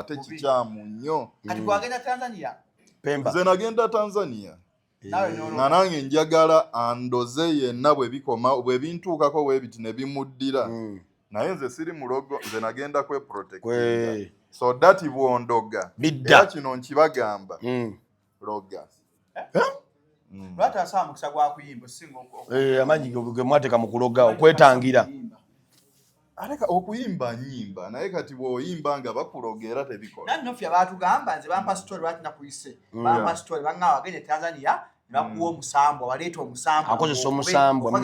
ate kikyamu nnyo. Kati gwagenda Tanzania? Pemba. Nze nagenda Tanzania. Nga nange njagala andoze yenna bwe bintuukako bwe biti ne bimuddira. Naye nze siri mulogo, nze nagenda kweprotectinga. So that bwondoga. Era kino nkibagamba. Loga. Lwata asaba mukisa gwa kuyimba singo. Amanyi ge mwateka mu kuloga okwetangira. Aleka okuyimba nyimba naye kati bw'oyimba nga bakulogera tebikola. Nofia batugamba nze bampa story lwati nakuyise. Bampa story banga wagende Tanzania bakuwa omusambwa waleeta omusambwa. Akozesa omusambwa.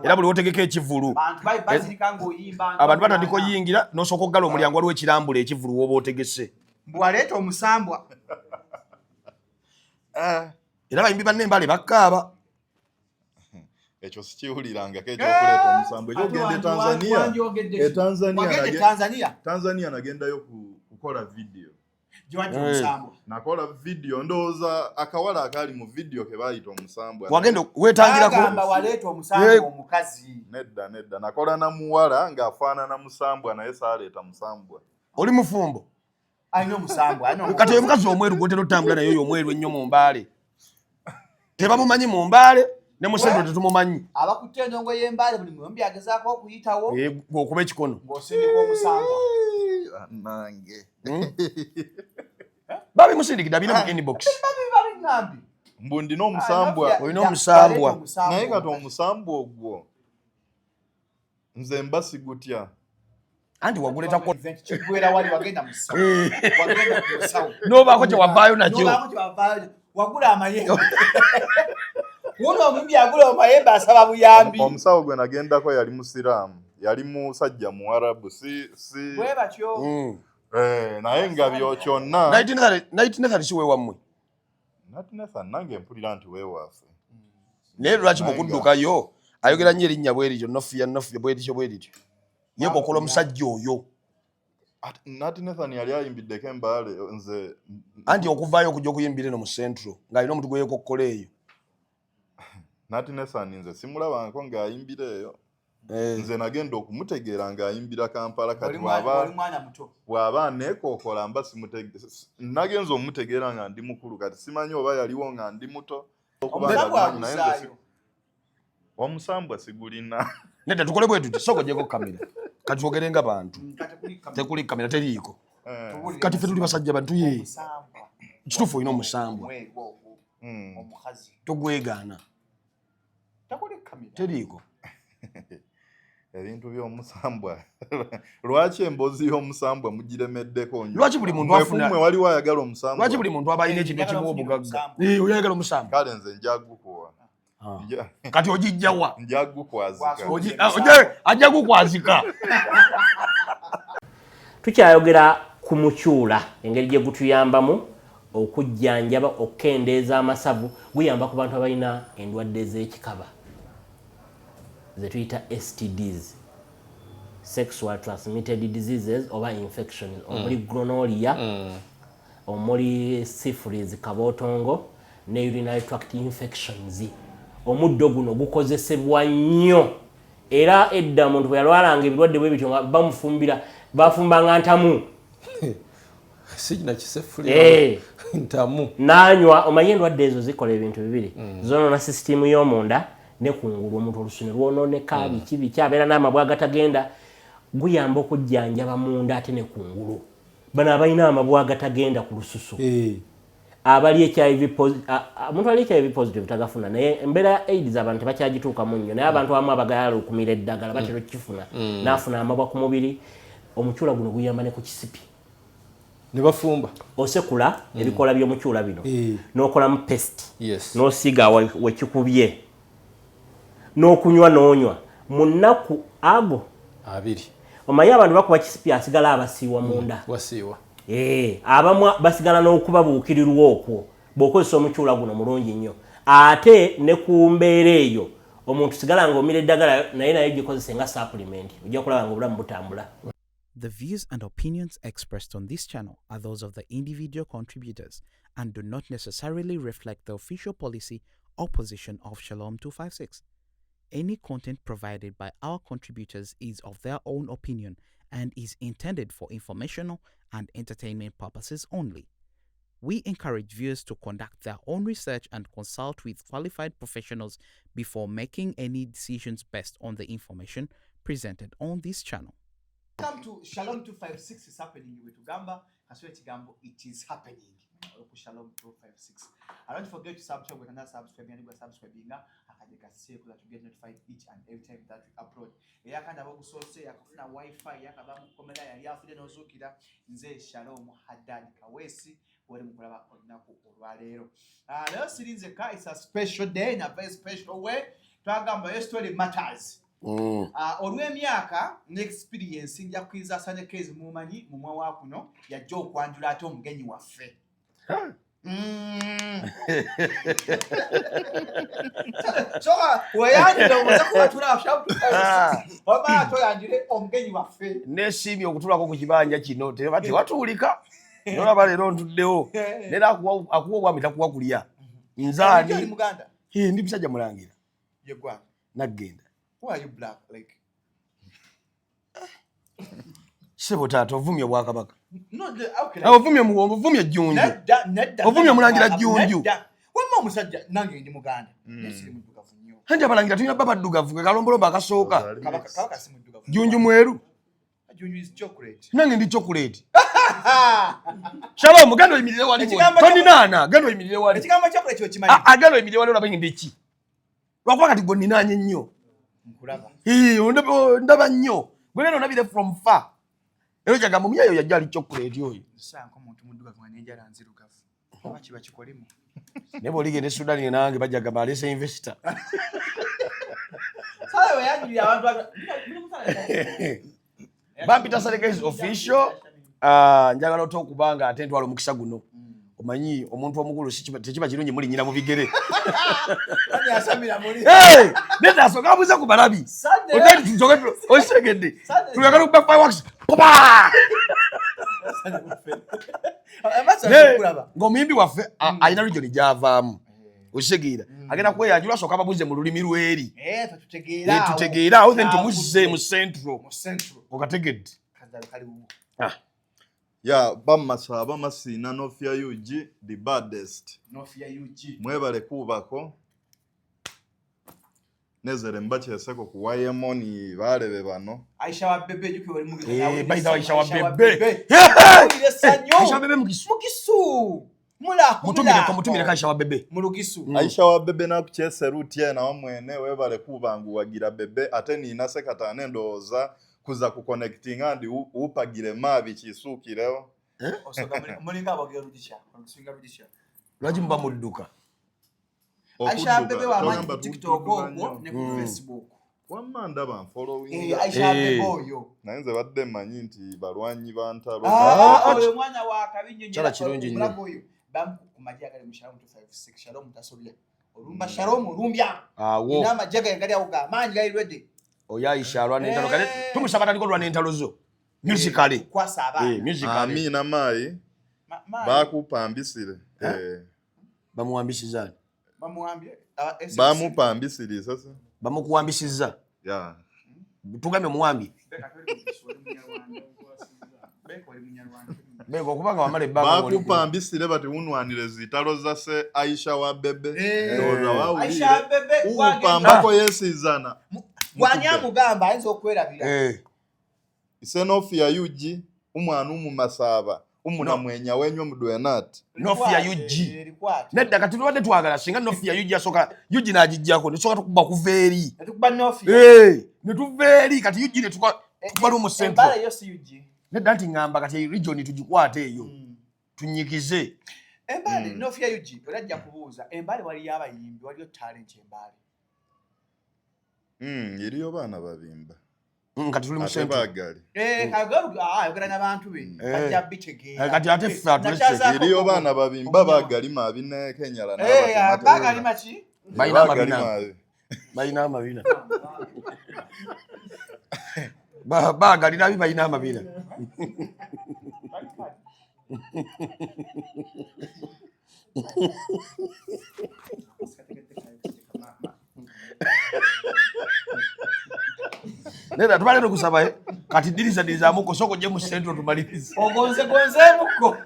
Era buli wotegeka ekivulu. Bantu bayi bazirika ng'oyimba. Abantu batandika oyingira n'osooka oggala omulyango waliwo ekirambula ekivulu w'oba otegese. Bwaleeta omusambwa. Era bayimbi banne Mbale bakkaaba. Ekyo sikiwuliranga ekyokuleeta omusambwa ekyogende Tanzania nagendayo kukola video. Nakola video ndowooza akawala akali mu video ke baayita omusambwa. Wagenda weetangirako. Agamba waleeta omusambwa omukazi. Nedda nakola na muwala ng'afaanana musambwa naye saaleeta musambwa. Oli mufumbo? Alina omusambwa. Kati omukazi omweru gw'otera otambula naye oyo omweru ennyo mu Mbale. Tebamumanyi mu Mbale. Ne musendo tetumumanyi. Abakutte endongo y'Embale buli muyombi agezaako okuyitawo. Okuba ekikono. Ng'osindika omusambwa. Nange. Babi musindikira bina mu inbox. Babi ngambi. Mbu ndina omusambwa. Olina omusambwa. Naye kati omusambwa ogwo nze mbasigutya. Anti waguleta ko kigwera wali wagenda musawo. Wagenda musawo. Nobaako kye wavaayo nakyo. Nobaako kye wavaayo. Wagula amayembe. Wono omuyimbi agula amayembe asaba buyambi. Omusawo gwe nagendako yali musiraamu. Yali musajja Muarabu si bwe batyo. Naye nga byo kyonna. Night Nathan si weewammwe. Night Nathan nange mpulira nti weewaafe. Naye lwaki mukuddukayo ayogera nnyo erinnya bwerityo Nofia bwerityo. Ye kokola omusajja oyo. Night Nathan yali ayimbiddeko Mbale nze. Anti okuvaayo okujja okuyimbira eno mu Central ng'alina omuntu gwe yeekokkola eyo. Night Nathan nze simulabangako ng'ayimbira eyo. Nze nagenda okumutegeera ng'ayimbira Kampala kati bw'aba neekookola mba simutegeera. Nagenza omutegeera nga ndi mukulu kati simanyi oba yaliwo nga ndi muto. Omusambwa sigulina. Nedda tukole bwe tuti soko gyeko kamera. Kati twogere nga bantu. Tekuli kamera teriiko. Kati ffe tuli basajja bantu ye. Kituufu olina omusambwa. Togwegaana. Teriiko. Ebintu by'omusambwa. Lwaki emboozi y'omusambwa mugiremeddeko nnyo? Lwaki buli muntu afuna mwe waliwo ayagala omusambwa? Lwaki buli muntu aba alina ekintu ekimuwa obugagga? Oyagala omusambwa? Kale nze njagukuwa. Kati ogijjawa? Njagukwazika. Ajja gukwazika. Tukyayogera ku mukyula engeri gye gutuyambamu okujjanjaba okukendeeza amasavu guyamba ku bantu abalina endwadde z'ekikaba ze tuyita STDs, sexual transmitted diseases oba infections omuli gonorrhea omuli syphilis kabootongo ne urinary tract infections. Omuddo guno gukozesebwa nnyo era edda omuntu bwe yalwalanga ebirwadde bwe bityo nga bamufumbira bafumbanga ntamu. Sijina kisefuli ntamu. Nanywa omanyi endwadde ezo zikola ebintu bibiri. Zonoona sisitimu y'omunda ne kungulu omuntu olusune lwononeka biki kyabeera n'amabwa agatagenda guyamba okujjanjaba munda ate ne kungulu. Bano abalina amabwa agatagenda ku lususu. Abali omuntu ali HIV positive tagafuna naye embeera ya AIDS abantu bakyagituukamu nnyo naye abantu abamu abagayala okumira eddagala batera okifuna n'afuna amabwa ku mubiri. Omukyula guno guyamba ne ku kisipi. Ne bafumba. Osekula ebikola by'omukyula bino. N'okolamu paste. N'osiiga wekikubye. N'okunywa n'onywa. Mu nnaku ago 2. Omanyi abantu bakuba kisipi asigala abasiiwa munda. Wasiiwa. Abamu basigala n'okubabuukirirwa okwo bw'okozesa omukyula guno mulungi nnyo. Ate ne ku mbeera eyo omuntu sigala ng'omira eddagala naye gikozese nga supplement ojja kulaba ng'obulamu butambula. The views and opinions expressed on this channel are those of the individual contributors and do not necessarily reflect the official policy or position of Shalom 256. Any content provided by our contributors is of their own opinion and is intended for informational and entertainment purposes only. We encourage viewers to conduct their own research and consult with qualified professionals before making any decisions based on the information presented on this channel. Welcome to Shalom 256 is happening with Ugamba. It is happening. Shalom 256. And don't forget to subscribe. We can subscribe and subscribing. To get notified each and every time that we upload. Yakanda bakusose yakufuna Wi-Fi yakabamu komera yali afude nozukira nze Shalom Haddad Kawesi wali mukulaba olunaku olwaleero. Leo sirinze ka it's a special day in a very special way. Twagamba your story matters. Olw'emyaka n'experience nja kwiza Sunday case mumanyi mumwa wa kuno yajja okwanjula ate omugenyi waffe. So weyandile omuzakuba tula oba toyanjire omugenyi waffe. Nesimye okutulako ku kibanja kino tebati watuulika. Nolaba leero ntuddewo. Nera akuwa obwami takuwa kulya. Nzaani. Ndi Muganda. Ndi musajja mulangira. Ye gwa. Nagenda. Why are you black like? Sebo tato ovumye Bwakabaka. No, okay. Ovumye muwombo, ovumye Jjunju. Ovumye mulangira Jjunju. Wamma omusajja nange ndi Muganda. Nesiri muddugavu nnyo. Hanja balangira tulina baba ddugavu ke kalombolomba akasooka. Kabaka si muddugavu. Jjunju mweru. Jjunju is chocolate. Nange ndi chocolate. Shalom, gano yimirire wali. Toni nana, gano yimirire wali. Ekigambo chocolate kyo kimanyi. Gano yimirire wali olaba ndeki. Lwakuba kati gwe ninaanye nnyo. Nkulaba. Ndaba nnyo. Gwe lero nabire from far. Ero kyagamba omunyayo yajja ali chocolate oyo. Sanko omuntu muddugavu n'enjala nzirugavu. Oba kiba kikolemu. Ne bw'oligenda e Sudan nange bajja gamba alese investor. Sale we yanjulira abantu Bampita Salegezi official. Njagala otokubanga ate ntwala omukisa guno. Omanyi omuntu omukulu tekiba kirungi muli nyina mu bigere. Ani asamira muri. Nenda asoka abuza ku balabi. Otali njoge osegende. Tuyagala kuba fireworks. Popa! Ng'omuyimbi waffe alina region gy'avaamu. Osegeera. Agenda kweyanjula asoka ababuze mu lulimi lweri. Tutegeera awo then tumuzze mu central. Okategedde. Ya bamasaba masina Nofia UG the baddest. Nofia UG. Mwebale kubako. Nezere mbakyeseko ku YMoni balebe bano. Aisha wa bebe juki wali mugizo. Baida Aisha wa bebe. Aisha bebe mugisu. Mutumire ka Aisha wa bebe. Mulugisu. Aisha wa bebe na kukyese route ye na wamwene webale kubangu wagira bebe ate nina sekatane ndoza kuza ku connecting andi upagire mabi kisukireho. Osoga mulinga abagero rudisha. Omusinga rudisha. Lwaji mba mudduka. Aisha bebe wa manyi ku TikTok ogwo ne ku Facebook. Wamanda ban following. Aisha bebe oyo. Nayenze badde manyi nti balwanyi bantalo. Oyo mwana wa kabinyo Chala kirungi nnyo. Bam kumajja kale mu Shalom 256 Shalom mutasobya. Olumba Shalom olumbya. Awo. Ina majaga yangali awuga manyi gali ready. Oya Aisha alwana entalo kale tumusaba tandiko lwana entalo zo. Musically. Kwasa abana. Musically. Amina mai. Bakupambisire. Bamuwambisizza. Bamuwambye. Bamupambisire sasa. Bamukuwambisizza. Ya. Tugambe muwambi. Beko kubanga wamale baba ngoli. Bakupambisire bati unwanire zitalo zase Aisha wa bebe. Aisha bebe upambako yesizana. Wanyamu gamba ayinza okwerabira. Ise Nofia UG umwana umumasaba. Umuna mwenya wenyo mudwenat. Nofia UG. Nedda kati tuwadde twagala singa Nofia UG asoka UG najijjako nesoka tukuba kuveeri. Netukuba Nofia. Netuveeri kati UG netukuba mu central. Mbale yo si UG. Nedda nti ngamba kati region tugikwate eyo. Tunyikize. Mbale Nofia UG olajja kubuuza Mbale wali yabayimbi waliyo talent Mbale. Iriyo bana babimba. Kati tuli mu central. Ayogera n'abantu be. Kajja bitegeera. Kati ate ffe atulese. Iriyo bana babimba bagali mabine Kenyala n'abatemata. Bagali machi? Bayina amabina. Bayina amabina. Bagali nabi bayina amabina. Neda tubale no kusaba kati diriza muko soko je mu central tumalirize ogonze muko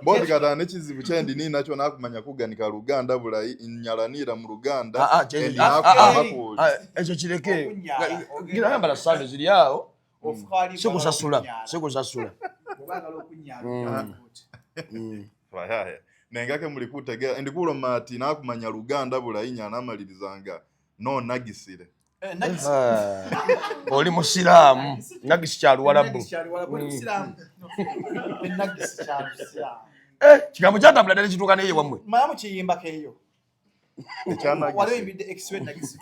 bodi kata nekizibu kyendi ni nakyo nakumanya kuganika Luganda bulayi nyalanira mu Luganda endi nakumakuli ekyo kireke gira yambala sande ziri awo sikusasula obagala okunyala Wahaya nengake muli kutegera ndi kuloma ati nakumanya Luganda bulayi nyana amalirizanga no nagisire oli musiramu nagisi kyaluwalabu kigambo kyatambula ddala kituuka naye wammwe mamu kiyimba keeyo walimbidde exwe nagisi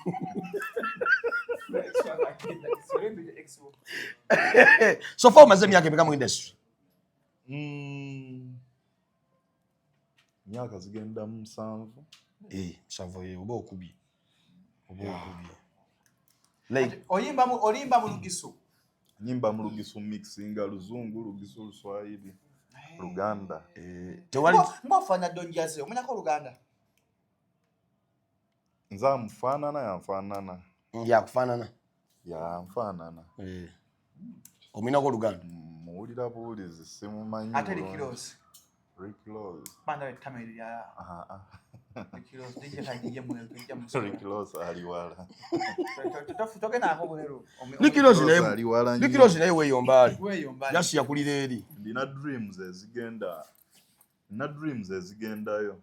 so far omaze emyaka emeka mu industry myaka zigenda mu 7 oba okubye olimba mu Lugisu nyimba mu Lugisu mixinga Luzungu Lugisu Luswahili Luganda tewali ngofanya donjaze omenyako Luganda nza mfanana yamfanana yamfanana omenyako Luganda muwulira buwulizi simumanyi ate likirosi banda wekamera ya likirosi dije kajiye mu likirosi aliwala tutoke nako bulero likirosi naye weyombali yasi yakulira eri ndina dreams ezigendayo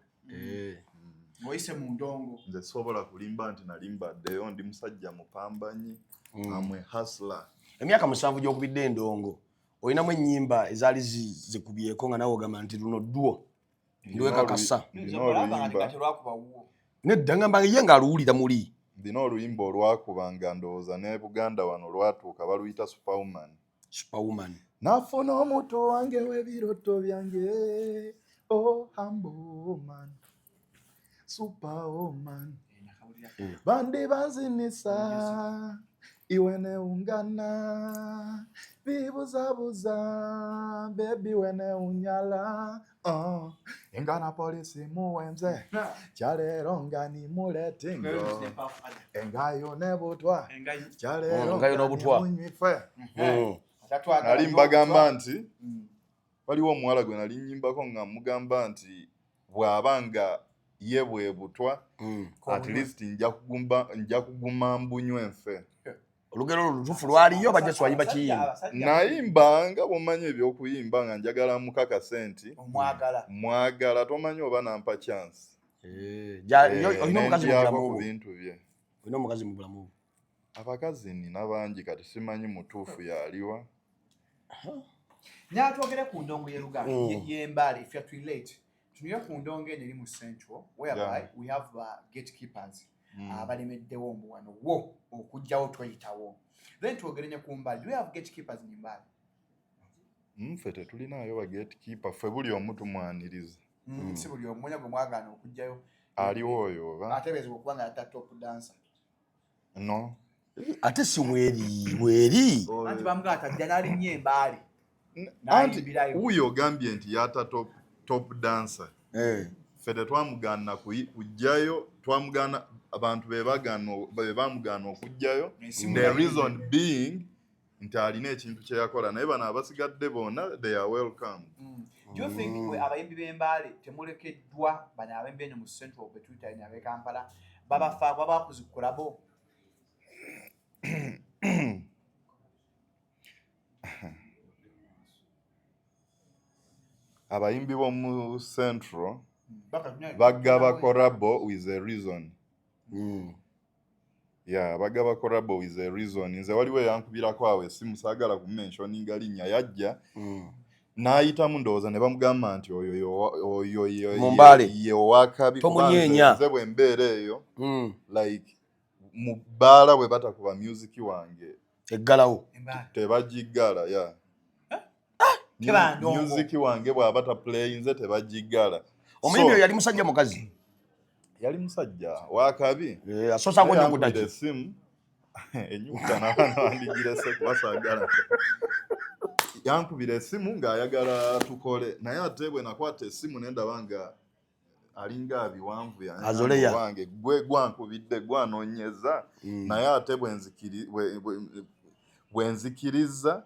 moise mu ndongo nze sobola kulimba nti nalimbaddeyo ndi musajja mupambanyi amwe hustler emyaka 7 gy'okubidde endongo olinamu ennyimba ezaali zikubyeko nga nawe ogamba nti luno dduo ndiwekakasa nedda ngamba ye ng'aluwulira muli ndina oluyimba olwakubanga ndowooza ne Buganda wano lwatuuka baluyita Superwoman nafuna omuto wange w'ebiroto byange humble man Superwoman bandi banzinisa iwe neungana bibuzabuza baby wene unyala engana polisi muwenze kyalero ngani muletingo engayo nebutwa kyalero munywife nali mbagamba nti waliwo omuwala gwe nali nyimbako nga mugamba nti bw'abanga ye bwebutwa at least nja kuguma mbunywe nfe olugero lutufu lwaliyo bajja swayimba kiyimba nayimba nga bwomanyi ebyokuyimba nga njagala mukaka senti mwagala tomanyi oba nampa chance olina omukazi mu bintu bye olina omukazi mu bulamu abakazi nina bangi kati simanyi mutuufu yaliwa nyatwogere ku ndongo ye Luganda ye Mbale if you are too late tunire ku ndongo eri mu Central whereby we have gatekeepers abalemeddewo omuwano wo okujjawo tweyitawo then twogerenya ku Mbale do you have gatekeepers in Mbale ffe tetulinayo ba gatekeeper ffe buli omu tumwaniriza si buli omu mwenye gwe mwagaana okujjayo aliwo oyo oba atebeezebwa okuba nga yata top dancer no ate si mweri anti bamugaata ddala alinnye Mbale anti uyo ogambye nti yata top dancer ffe tetwamugaana kujjayo twamugaana abantu bebamugana okujjayo the reason being nti alina ekintu kyeyakola naye bano abasigadde bonna they are welcome do you think abayimbi b'Embale temulekeddwa bano abayimbi eno mu Central betwita ne abe Kampala babafaako babakuzikulabo abayimbi b'omu Central bagaba collabo with a reason bagaba collabo with a reason nze waliwo yankubirako awo essimu saagala ku mentioninga linnya yajja n'ayitamu ndowooza ne bamugamba nti oyo ye owakabi nze bwe mbeera eyo like mu bbaala bwe batakuba music wange eggalawo tebagiggala music wange bw'aba taplayinze tebagiggala omuyimbi oyo yali musajja mukazi yali musajja wakabi asoosako nyongudaki essimu enyukuta n'abaana bandigira sekubasaagala yankubira essimu ng'ayagala tukole naye ate bwe nakwata essimu nendaba nga alinga abiwanvu yange gwe gwankubidde gwanoonyeza naye ate bwenzikiriza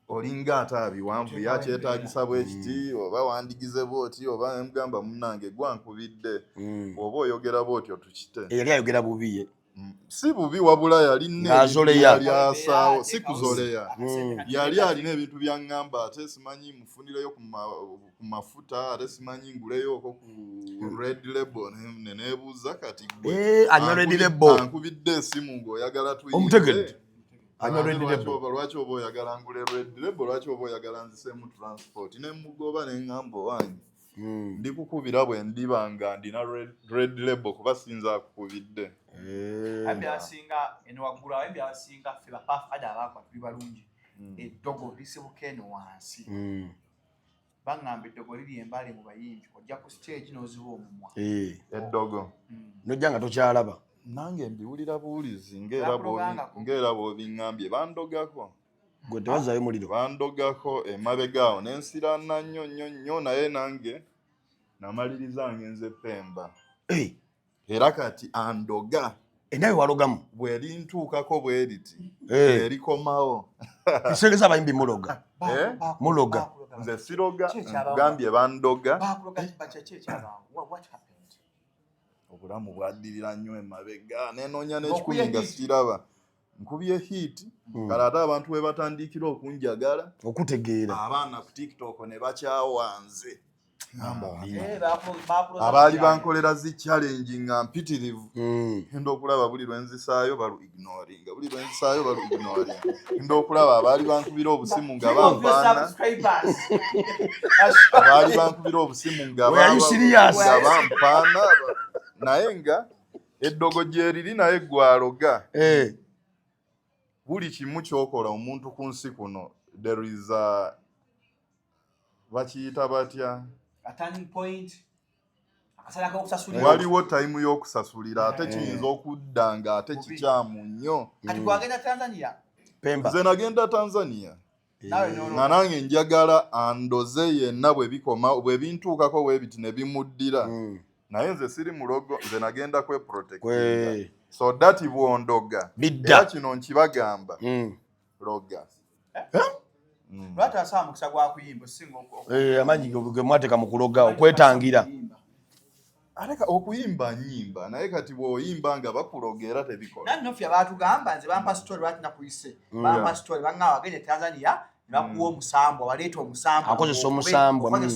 olinga ate abiwanvu yakyetagisa bwekiti oba wandigize bwoti oba mugamba munnange gwankubidde oba oyogera bwotyo tukite yali ayogera bubi ye si bubi wabula yali asaawo si kuzoleya yali alina ebintu byaŋŋamba ate simanyi mufunireyo ku mafuta ate simanyi nguleyoko ku red label neneebuuza kati ankubidde esimu ng'oyagala tuyite lwaki oba oyagala ngule red label lwaki oba oyagala nziseemu transport ne mugoba neŋŋamba owange ndikukubira bwe ndiba nga ndina red label kuba sinza akukubidde abyasinga eno waggulu abyasinga ffe bapafada abakwa tuli balungi eddogo lisibuka eno wansi baŋŋamba eddogo liri Mbale mu bayimbi ojja ku stage n'oziba omumwa eddogo nojja nga tokyalaba nange mbiwulira buwulizi ng'era bw'obiŋŋambye bandogako gwe tewazaayo muliro bandogako emabegaawo n'ensirana nnyo naye nange namaliriza ngenze Pemba era kati andoga enawe walogamu bwerintuukako bwe riti erikomawo kisengeza abayimbi muloga nze siroga gambye bandoga obulamu bwaddirira nnyo emabega nenoonya n'ekikumi nga siraba nkubye hit kale ate abantu we batandikira okunjagala okutegeera abaana ku TikTok ne bakyawanze abaali bankolera zi challenge nga mpitirivu enda okulaba buli lwenzisaayo balu ignoringa enda okulaba abaali bankubira obusimu nga bampaana abaali bankubira obusimu nga bampaana naye nga eddogo gyeriri naye gwaloga buli kimu kyokola omuntu ku nsi kuno there is a bakiyita batya waliwo time y'okusasulira ate kiyinza okudda nga ate kikyamu nnyo nze nagenda Tanzania nga nange njagala andoze yenna bwe bintuukako bwe biti ne bimuddira naye nze siri mulogo nze nagenda kweprotectinga so dati bwondoga era kino nkibagamba loga lwata asaba mukisa gwa kuyimba singa amanyi ge mwateeka mu kuloga okwetangira aleka okuyimba nnyimba naye kati bw'oyimba nga bakulogera tebikola nani Nofia baatugamba nze bampa story lwatina kuyise bampa story banga wagende Tanzania bakuwa omusambwa waleeta omusambwa akozesa omusambwa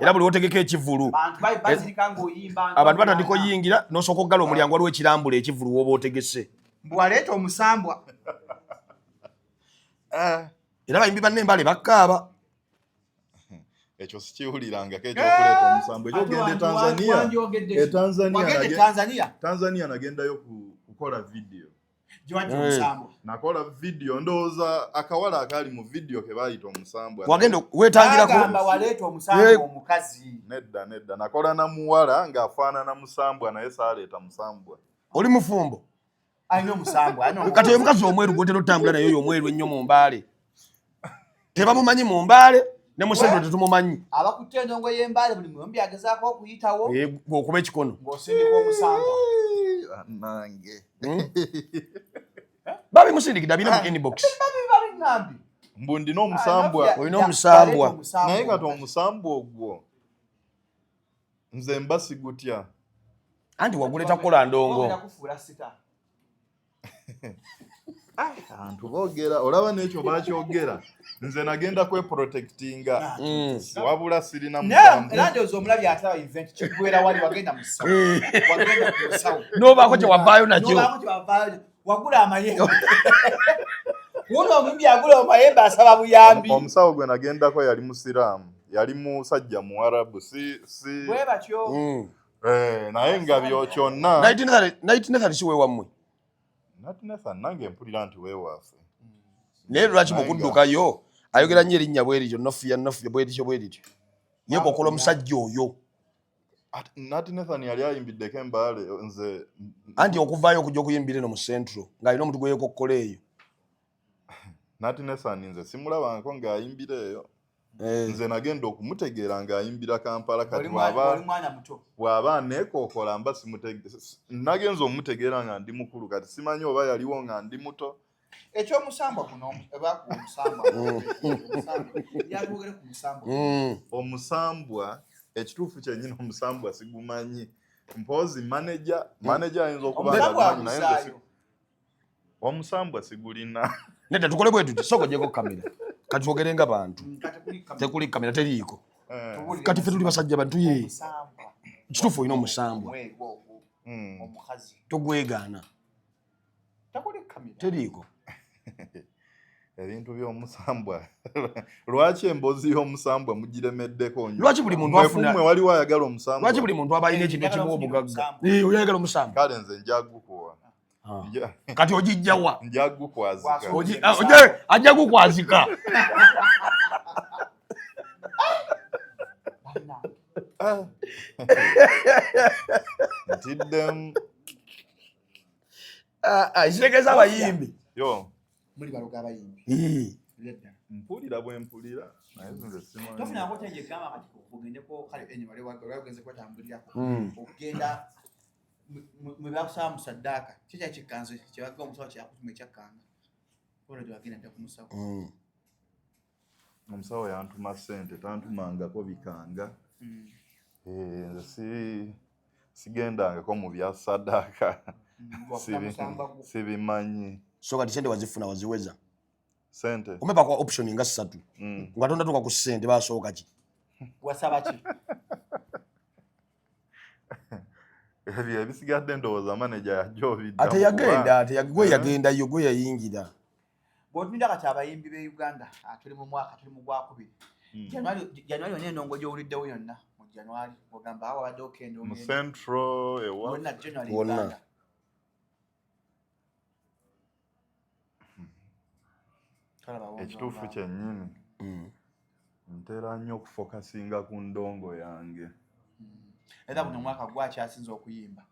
era buli wotegeka ekivulu abantu batandika oyingira n'osooka oggala omulyango waliwo ekirambula ekivulu w'oba otegese waleeta omusambwa era bayimbi banne Mbale bakkaaba ekyo sikiwulirangako ekyokuleeta omusambwa ekyogende Tanzania nagendayo kukola video nakola video ndowooza akawala akaali mu video ke baayita omusambwa wagenda wetangirako waleeta omusambwa omukazi nedda nakola na muwala ng'afaanana musambwa naye saaleeta musambwa oli mufumbo alina omusambwa kati oyo mukazi omweru gwotera otambula naye oyo omweru ennyo mu Mbale tebamumanyi mu Mbale ne musendo tetumumanyi abakutte endongo y'Embale buli muyombi agezaako okuyitawo okuba ekikono ng'osindika omusambwa nange babimusindikira bina mu inbox mbu ndina omusambwa olina omusambwa naye kati omusambwa ogwo nze mba sigutya anti waguleta kukola ndongo abantu boogera olaba n'ekyo bakyogera nze nagenda kweprotectinga wabula sirina musambuerandooza omulabi ataba event kigwera wali wagenda musawo nobaako kye wavaayo nakyo wagula amayembe wuno omumbi agula amayembe asaba buyambi omusawo gwe nagendako yali musiraamu yali musajja muwarabu bwe batyo naye nga byo kyonna Nathan si weewammwe Nathan nange mpulira nti weewaafe naye lwaki mukuddukayo ayogera nnyo erinnya bwe lityo Nofia bwe lityo ye kokola omusajja oyo Nathan yali ayimbiddeko Mbale nze anti okuvaayo okujja okuyimbira eno mu Central ng'alina omuntu gwe yeekokkola eyo Nathan nze simulabangako ng'ayimbira eyo nze nagenda okumutegeera ng'ayimbira Kampala kati bw'aba neekookola mba nagenza omutegeera nga ndi mukulu kati simanyi oba yaliwo nga ndi muto Ekyomusambwa kuno ebaku omusambwa yatwogere ku musambwa omusambwa ekituufu kyennyini omusambwa sigumanyi mpozi manager ayinza okuba omusambwa sigulina nedda tukole bwe tuti soko gyeko kamera kati twogere nga bantu tekuli kamera teriiko kati ffe tuli basajja bantu ye kituufu olina omusambwa togwegaana teriiko ebintu by'omusambwa lwaki emboozi y'omusambwa mugiremeddeko nnyo lwaki buli muntu afuna mmwe waliwo ayagala omusambwa lwaki buli muntu aba alina ekintu ekimuwa obugagga oyagala omusambwa kale nze njagukuwa kati ogijjawa njagukwazika ajja gukwazika ntiddemu ekitegeeza abayimbi yo muli baloga abayimbi mpulira bwe mpulira naye nze simanyi tofuna ngo tyaje gamba kati kugendeko kale enyi wale wagenze kwatambulirako okugenda mwe bakusaba musaddaaka kikya kikanze kyebaga omusawo kyakutuma ekyakanga olwo gyewagenda dda ku musawo omusawo yantuma ssente tantumangako bikanga nze sigendangako mu bya saddaaka sibimanyi so kati sente wazifuna waziweza sente omepa kwa option nga 3 nga tonda tuka ku sente basooka ki wasaba ki ebyo ebisigadde ndowooza manager yajobidde gwe yagendayo gwe yayingira bw'otunuulira kati abayimbi b'e Uganda tuli mu mwaka tuli mu gwakubiri January yonna endongo gy'owuliddewo yonna mu January ogamba awo abaddewo kendo mu central wonna January Uganda ekituufu kyennyini ntera nnyo okufokasinga ku ndongo yange era buno omwaka gwakyasinza okuyimba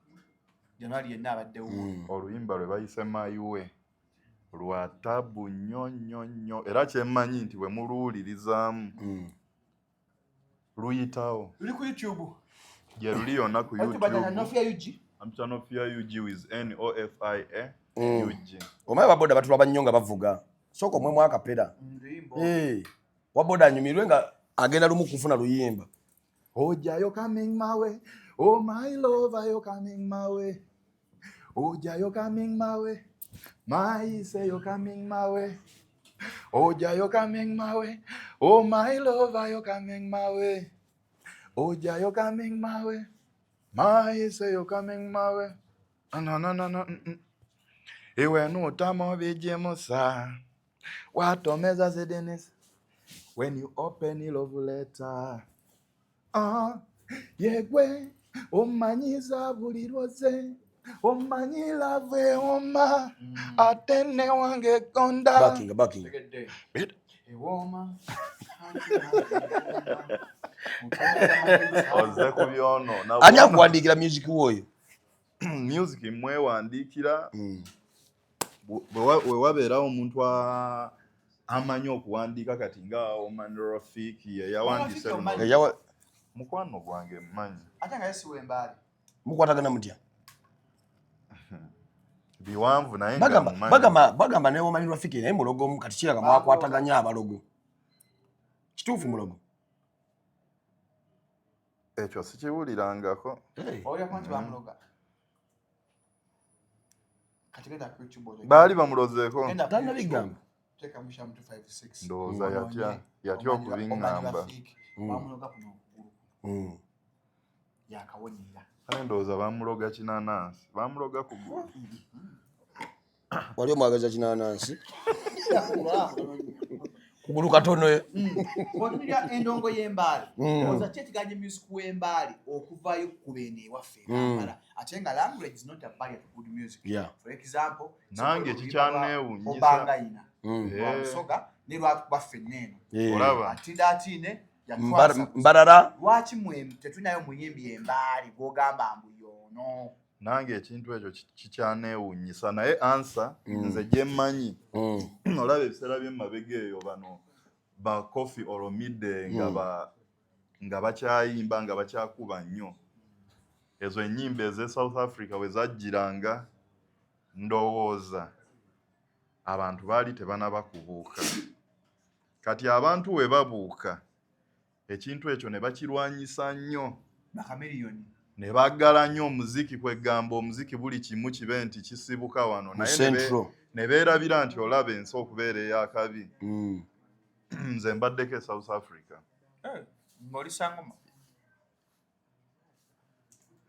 January yenna abaddewo oluyimba lwe bayise mayuwe lwa tabu nnyo era kyemmanyi nti bwe muluwulirizaamu luyitawo luli ku YouTube gye luli yonna ku YouTube Nofia UG amita Nofia UG with NOFIA UG omaye baboda batula bannyo nga bavuga soko mwe mwaka pera waboda anyumirwe nga agenda lumu kufuna luyimba Oja, you're coming my way. Oh, my lover, you're coming my way. Oja, you're coming my way. My say you're coming my way. Oja, you're coming my way. Oh, my lover, you're coming my way. Oja, you're coming my way. My say you're coming my way. No. Iwe no tamo bijemusa. Watomeza zidenis. When you open your love letter. Yegwe omanyiza buli lwoze omanyira bwe oma atene wange konda backing ewoma oze ku byono anya kuwandiikira music woyo music mwewandiikira bwe wabeerawo omuntu amanyi okuwandiika kati nga Oman Rafiki yawandise mukwano gwange mmanyi ate nga yesiwe Mbale mukwatagana mutya biwanvu naye bagamba ne Oman Rafiki naye mulogo kati kiraga mwakwataganya abalogo kituufu mulogo ekyo sikiwulirangako oya kwanti bamuloga kati genda ku YouTube baali bamulozeeko tanabigamba teka musha mtu 56 ndowooza yatya okubiŋŋamba bamuloga kuno yakawonyera ale ndowooza bamuloga kinanansi bamuloga kugulu wali omwagaza kinanansi kugulu katono bw'otunuulira endongo y'Embale oza kyetiganye music w'Embale okuvayo ku bene ewaffe Kampala ate nga language is not a barrier to good music for example nange kikyaneewunyisa obangayina wamusoga ne lwakuba ffenneeno olaba atiine mbarara lwaki tetunayo muyimbi Embale gw'ogamba mbu yoono nange ekintu ekyo kikyaneewunyisa naye ansa nze gye mmanyi olaba ebiseera by'emabega eyo bano ba Kofi Olomide nga bakyayimba nga bakyakuba nnyo ezo ennyimba ez'e South Africa we zajjiranga ndowooza abantu baali tebanaba kubuuka. Kati abantu we babuuka ekintu ekyo ne bakirwanyisa nnyo bakamiriyoni ne baggala nnyo omuziki kwegamba omuziki buli kimu kibe nti kisibuka wano naye ne beerabira nti olaba ensi okubeera ey'akabi. Nze mbaddeko e South Africa. ng'oli Sangoma?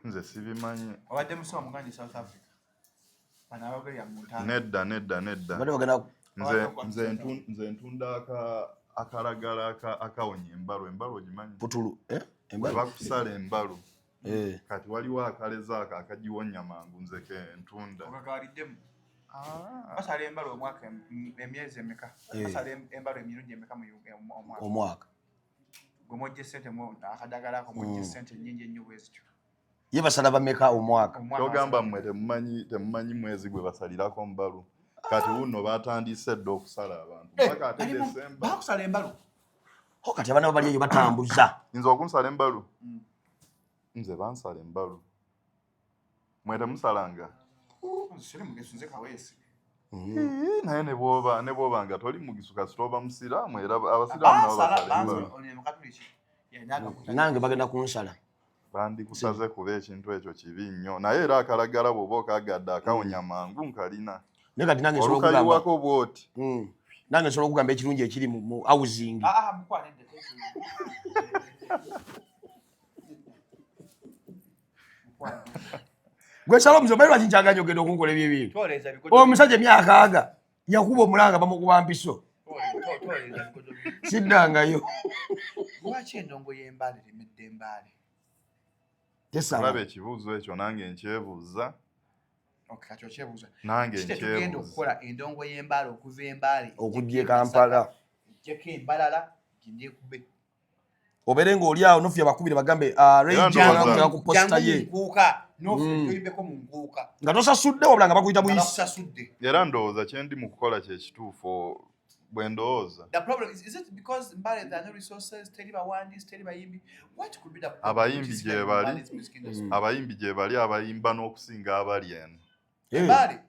Nze sibimanyi. Obadde musoma mugandi South Africa? Nedda. Nze ntunda akalagala akawonya embalo ogimanyi? Putulu, embalo? Bakusala embalo. Kati waliwo akaleza akagiwonya mangu nze ke ntunda. Okakawaliddemu? Basala embalo omwaka emyezi emeka? Basala embalo emirundi emeka omwaka? Gwe mwojja ssente akadagala ako mwojja ssente nnyingi ennyo bwe zityo. Ye basala bameka omwaka? Togamba mmwe temumanyi mwezi gwe basalirako mbalo. Kati wuno batandise dda okusala abantu. Mpaka ate Desemba. Bakusala embalo? Kati abaana bali eyo batambuza. Nze okunsala embalo? Nze bansala embalo. Mwe temusalanga? Siri mugisu nze kaweesi. Naye ne bw'oba nga toli mugisu kasita oba musiraamu era abasiraamu nabo basala embalo. Nange bagenda kunsala. Bandikusaze kuba ekintu ekyo kibi nnyo. Naye era akalagala bw'oba okagadde akawonya mangu nkalina. Olukayiwako bw'oti. Nange nsobola okugamba ekirungi ekiri mu housing. Mukwanedde. Gwe sala omuzo bali lwaki nkyaganya ogenda okunkola ebyebintu. Omusajja emyaka aga yakuba omulanga bamukuba mpiso. Siddangayo. Lwaki endongo y'Embale rimedde Mbale? Olaba ekibuuzo ekyo nange nkyebuuza. Kati okyebuuza. Nange nkyebuuza. Tugenda okukola endongo y'Embale okuva Embale okujja e Kampala. Ejjeko Embalala gindi ekube. Obeere ng'oli awo Nofia bakubire bagambe Ranger ku posta ye. Nofia toyimbeko mu nkuuka. Nga tosasudde wabula nga bakuyita buyisi. Tosasudde. Era ndowooza kye ndi mu kukola kye kituufu bwe ndowooza. The problem is it because Mbale there are no resources? Teri bawandisi, teri bayimbi. What could be the problem? Abayimbi gye bali abayimba n'okusinga abali eno. Mbale.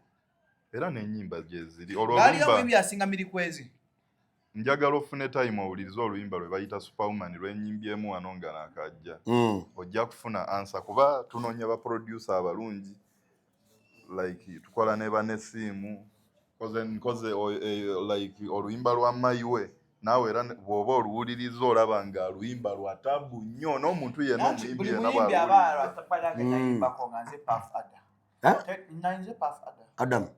Era n'ennyimba gye ziri. Aliyo omuyimbi asinga Mirikwezi. Njagala ofune time owuliriza oluyimba lwe bayita Superwoman lw'ennyimbyemu wano nga n'akajja. Ojja kufuna ansa kuba tunoonya baproducer abalungi like tukola ne banesiimu nkoze like oluyimba lwa Mayiwe naawe era bw'oba oluwuliriza olaba nga luyimba lwa tabu nnyo n'omuntu yenna omuyimbi yenna Adam.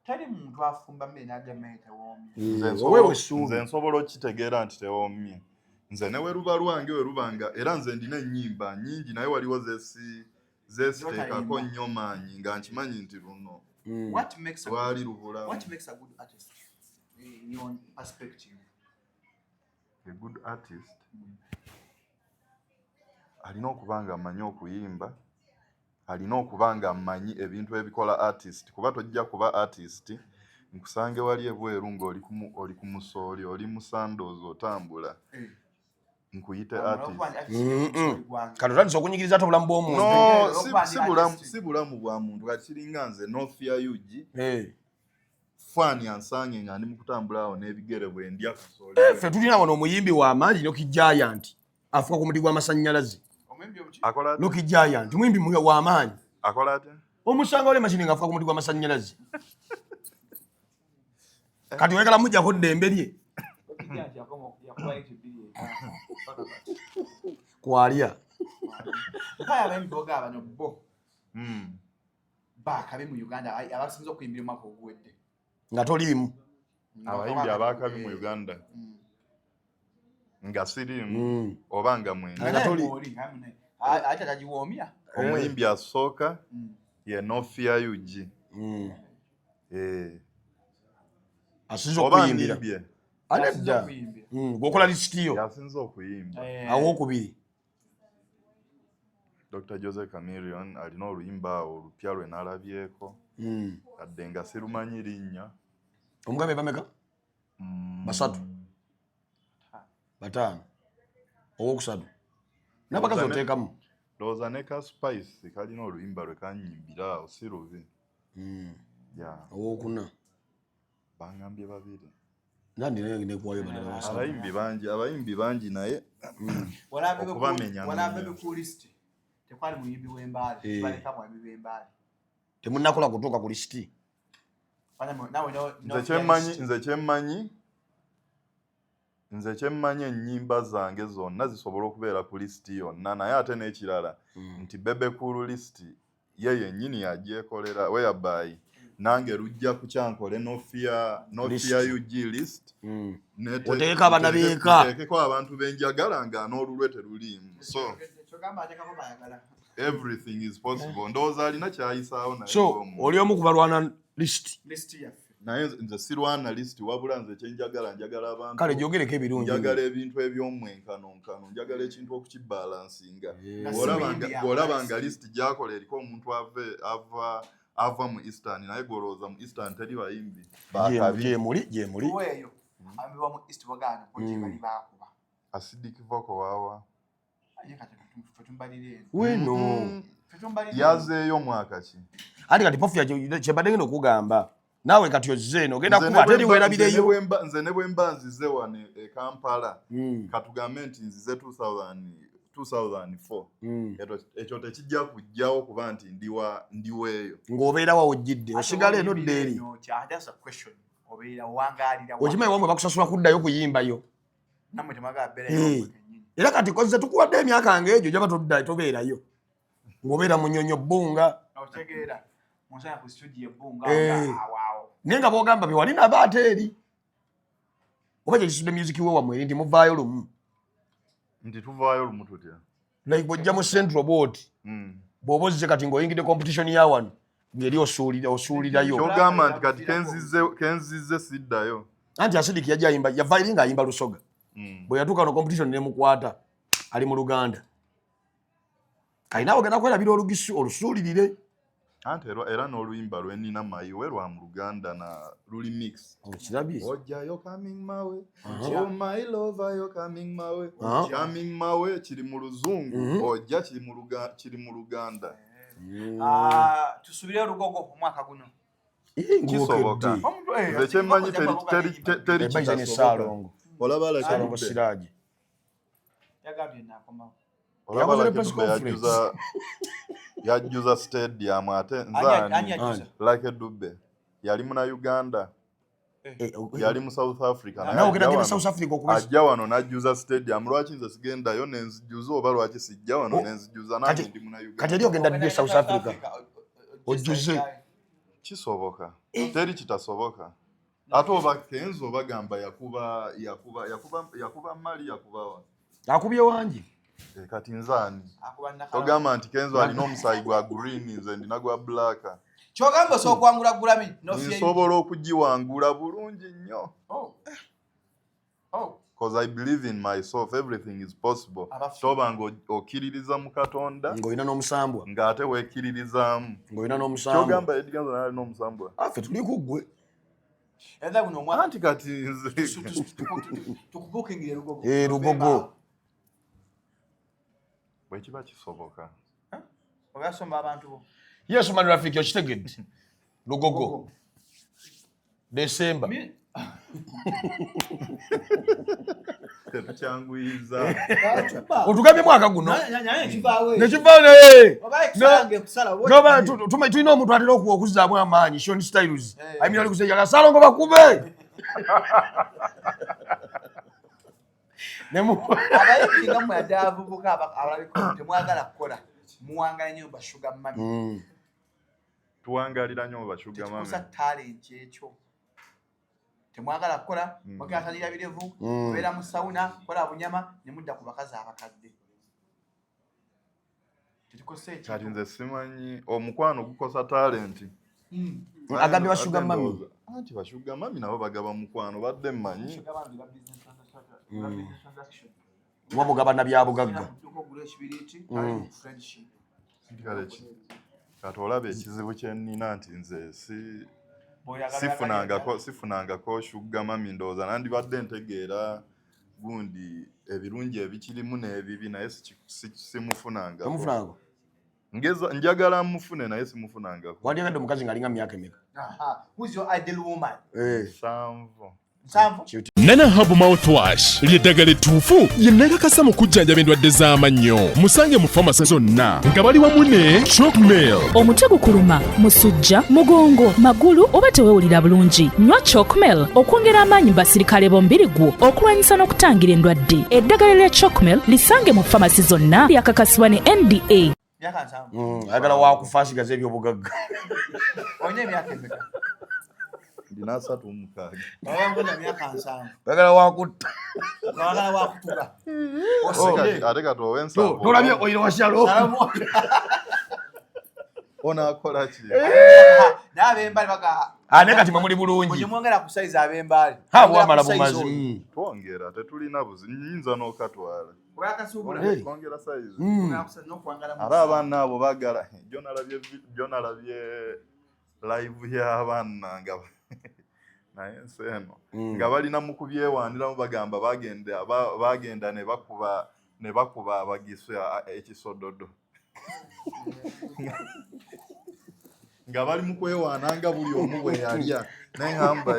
Teri muntu afumba mmere n'agamba tewoomye. Nze nsobola okitegeera nti tewoomye. Nze ne we luba lwange we lubanga era nze ndina ennyimba nnyingi naye waliwo zeesiteekako nnyo maanyi nga nkimanyi nti luno lwali lubulamu. What makes a good artist in your perspective? A good artist alina okuba nga amanyi okuyimba, alina okuba nga amanyi ebintu ebikola artist kuba tojja kuba artist nkusange wali ebweru ng'oli ku musooli oli mu sandals otambula nkuyite artist. Kati otandise okunyigiriza ate obulamu bw'omuntu. No, si bulamu bwa muntu kati kiringa nze Nofia yugi fani ansange nga ndi mu kutambula awo n'ebigere bwe ndya kusooli. Ffe tulina wano omuyimbi w'amaanyi Loki Giant afuka ku muti gw'amasannyalaze. Loki Giant muyimbi w'amaanyi. Akola atya? Omusanga wali mashini nga afuka ku muti gw'amasannyalaze. Kati oyagala mujjako ddembe lye. Kwalya. Kaya bemboga abano bo. Bakabi mu Uganda abasinze okuyimbira mwaka oguwedde. Nga toliimu. Abayimbi abakabi mu Uganda. Nga siriimu oba nga mwenda. Nga toli. Ate tagiwoomya. Omuyimbi asooka ye Nofia yugi. Asinze okuyimbira. Anedda. Gwokola lisitiyo. Yasinze okuyimba. Awokubiri. Dr. Jose Chameleon alina oluyimba awo olupya lwe nalabyeko. Kadde nga sirumanyi linnya. Omugabe bameka? 3. 5. Owokusatu. Nabakazi oteekamu. Ndowooza ne ka Spice kalina oluyimba lwe kanyimbira awo si lubi. Owokuna. bangambye babiri. Nandi ne kwayo bana basa. Abayimbi bangi naye. Walabe ku list. Tekwali muyimbi w'Embale. Kibaleka mwami w'Embale. Temunnakola kutuuka ku listi. Nze kyemmanyi ennyimba zange zonna zisobola okubeera ku lisiti yonna naye ate n'ekirala nti Bebe Cool list ye yennyini yagyekolera whereby nange lujja kukyankole Nofia UG list oteeka abana beeka nteekeko abantu benjagala nga n'olulwe teruliimu so everything is possible ndowooza alina kyayisaawo naye so oli omu ku balwana list yaffe naye nze sirwana list wabula nze kyenjagala abantu kale gyogereko ebirungi njagala ebintu eby'omwenkanonkano njagala ekintu okukibalansinga olabanga list gyakola eriko omuntu ava mu Eastern naye golooza mu Eastern teri bayimbi gyemuli weeyo abiwa mu East wagana koji bali bakuba acidic vocal wawa weno yazeeyo mwaka ki ati kati Pofia kyebadde ngenda okugamba naawe kati ozze eno ogenda kuba teri weerabireyo nze ne bwe mba nzize wano e Kampala katugambe nti nzize 2004 ekyo tekijja kujjawo kuba nti ndiweeyo ng'obeera wa ojjidde osigala eno ddeeri okimanyi wamwe bakusasula kuddayo kuyimbayo era kati kozze tukuwadde emyaka ng'egyo gyaba toddayo tobeerayo ng'obeera munyonyo bbunga naye nga bwogamba bewalina aba ate eri oba kyekisudde music we wamwe eri nti muvaayo lumu nti tuvaayo lumu tutya like bw'ojja mu central board bw'oba ozze kati ng'oyingidde competition ya wano ng'eri osuulirayo kyogamba nti kati kenzizze siddayo anti asidiki yajja ayimba yava eri ng'ayimba lusoga bwe yatuuka no competition nemukwata ali mu Luganda kalina ogenda kwerabira olugisu olusuulirire anti era n'oluyimba lwenina mayiwe lwa mu Luganda na luli mix okirabye ojjayo coming mawe oh my lover yo coming mawe coming mawe kiri mu Luzungu ojja kiri mu Luganda tusubire Lugogo ku mwaka guno kisoboka nze kyemmanyi teri kitasoboka olaba la Salongo Siraji yagambye nakomawo yajjuza stadium ate nzani like Dube yali muna Uganda yali mu South Africa ajja wano najjuza stadium lwaki nze sigendayo nenzijuza oba lwaki sijja wano nenzijuza nange ndi muna Uganda kati eri ogenda dde South Africa ojjuze kisoboka teri kitasoboka ate oba Kenzo bagamba yakuba mali yakubawa akubye wangi kati nzani togamba nti Kenzo alina omusayi gwa green nze ndina gwa black kyogamba osokwangula gulami nsobola okugiwangula bulungi nnyo because I believe in myself everything is possible toba ng'okkiririza mu Katonda ng'olina n'omusambwa ng'ate wekkiririzaamu ng'olina n'omusambwa kyogamba Edganzo naali n'omusambwa affe tuli ku ggwe anti kati nze tukubukingire Lugogo Lugogo bwe kiba kisoboka ogasomba abantu bo yesu mani rafiki okitegedde Lugogo December tetukyanguyiza otugambye mwaka guno nekivaawo tulina omuntu atera okuzzaamu amaanyi Sean Styles ayimira likusejaga Salongo bakube abayinga mu yadavubuka abalabiko temwagala kukola muwangala nnyo bashuga mami tuwangalira nnyo bashuga mami tetukosa talent ekyo temwagala kukola mugatalira birevu kubeera mu sauna kola bunyama ne mudda ku bakazi abakadde tetukose ekyo kati nze simanyi omukwano gukosa talent agambye bashuga mami anti bashuga mami nabo bagaba mukwano badde mmanyi mwamugabana byabugagga kati olaba ekizibu kyennina nti nze sifunangako shuga mami ndowooza nandibadde ntegeera gundi ebirungi ebikirimu n'ebibi naye simufunangako njagala mufune naye simufunanga. Wandyagadde omukazi ng'alinga myaka emeka? Who's your ideal woman? Sanvu. Nana Hub Mouthwash ly'eddagala ettuufu lye neekakasa mu kujjanjaba endwadde z'amannyo. Musange mu famasi zonna nga bali wamu ne Chalkmail. Omutwe gukuluma, musujja, mugongo, magulu oba teweewulira bulungi. Nywa Chalkmail okwongera amaanyi mu basirikale b'omubiri gwo okulwanyisa n'okutangira endwadde. Eddagala lya Chalkmail lisange mu famasi zonna lyakakasibwa ne NDA. Ayagala waakufaasigaza ebyobugagga. Oyina emyaka emeka? Ndina 36. Ayagala waakutta. Ayagala waakutuga. Ate kati owensa. Tolabye oyina wakyalo. Onaakola ki? N'ab'Embale baga. Ate kati mwe muli bulungi. Bwe mwongera ku size ab'Embale. Bwamala bumazi. Twongera tetulina buzi. Nyinza n'okatwala. Twongera size. Ate abaana abo baagala. Jo nalabye live y'abaana nga naye nsi eno nga balina mu kubyewaaniramu bagamba bagenda ne bakuba abagisu ekisododo nga bali mu kwewaananga buli omu bwe yalya neŋŋamba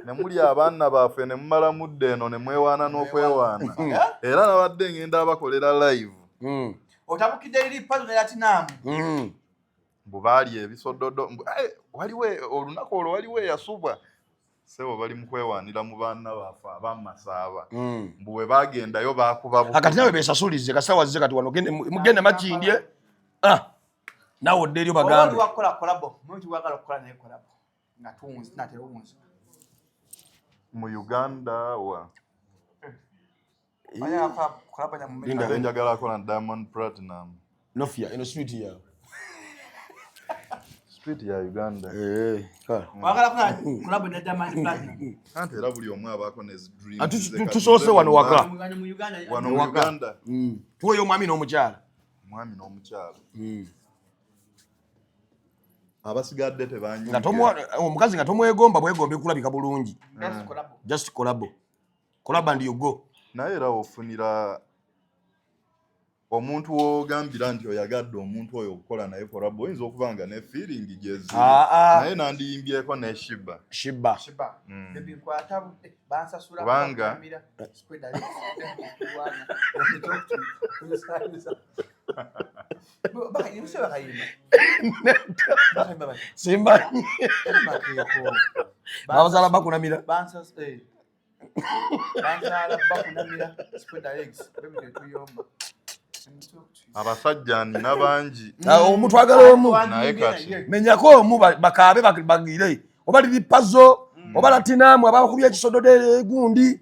ne muli abaana baffe ne mumala mudde eno ne mwewaana n'okwewaana era nabadde ngenda abakolera live otabukidde liri pazo ne latinamu bubaali ebisododo waliwo olunaku olwo waliwo eyasubwa sebo bali mu kwewaanira mu baana baffe abamasaaba mbu bwe bagendayo baakuba akati nawe besasulize kasawa zize kati wano mugende makindye nawe odde eryo bagambe wakola kolabo mwiti wagala okukola naye kolabo nga tuwunzi natera obunzi mu Uganda wa njagala akola na Diamond Platinum Nofia eno street ya Uganda. Wagala kuna collab na Diamond Platinum. Ante era buli omu abaako ne dreams. Tusoose wano waka. Wano mu Uganda. Tuweyo omwami n'omukyala. Omwami n'omukyala. Abasigadde tebanyi. Omukazi nga tomwegomba bwegombe kulabika bulungi. Just collab. Collab and you go. Naye era ofunira omuntu wogambira nti oyagadde omuntu oyo okukola naye collab oyinza okubanga ne feeling gyezi naye nandiyimbyeko ne Shiba bansasula banga simbanyi babazala bakunamira abasajja nina bangi omutwagala omu naye kati menyako omu bakaabe bagire oba liri pazo oba latinamu abakubye ekisododo gundi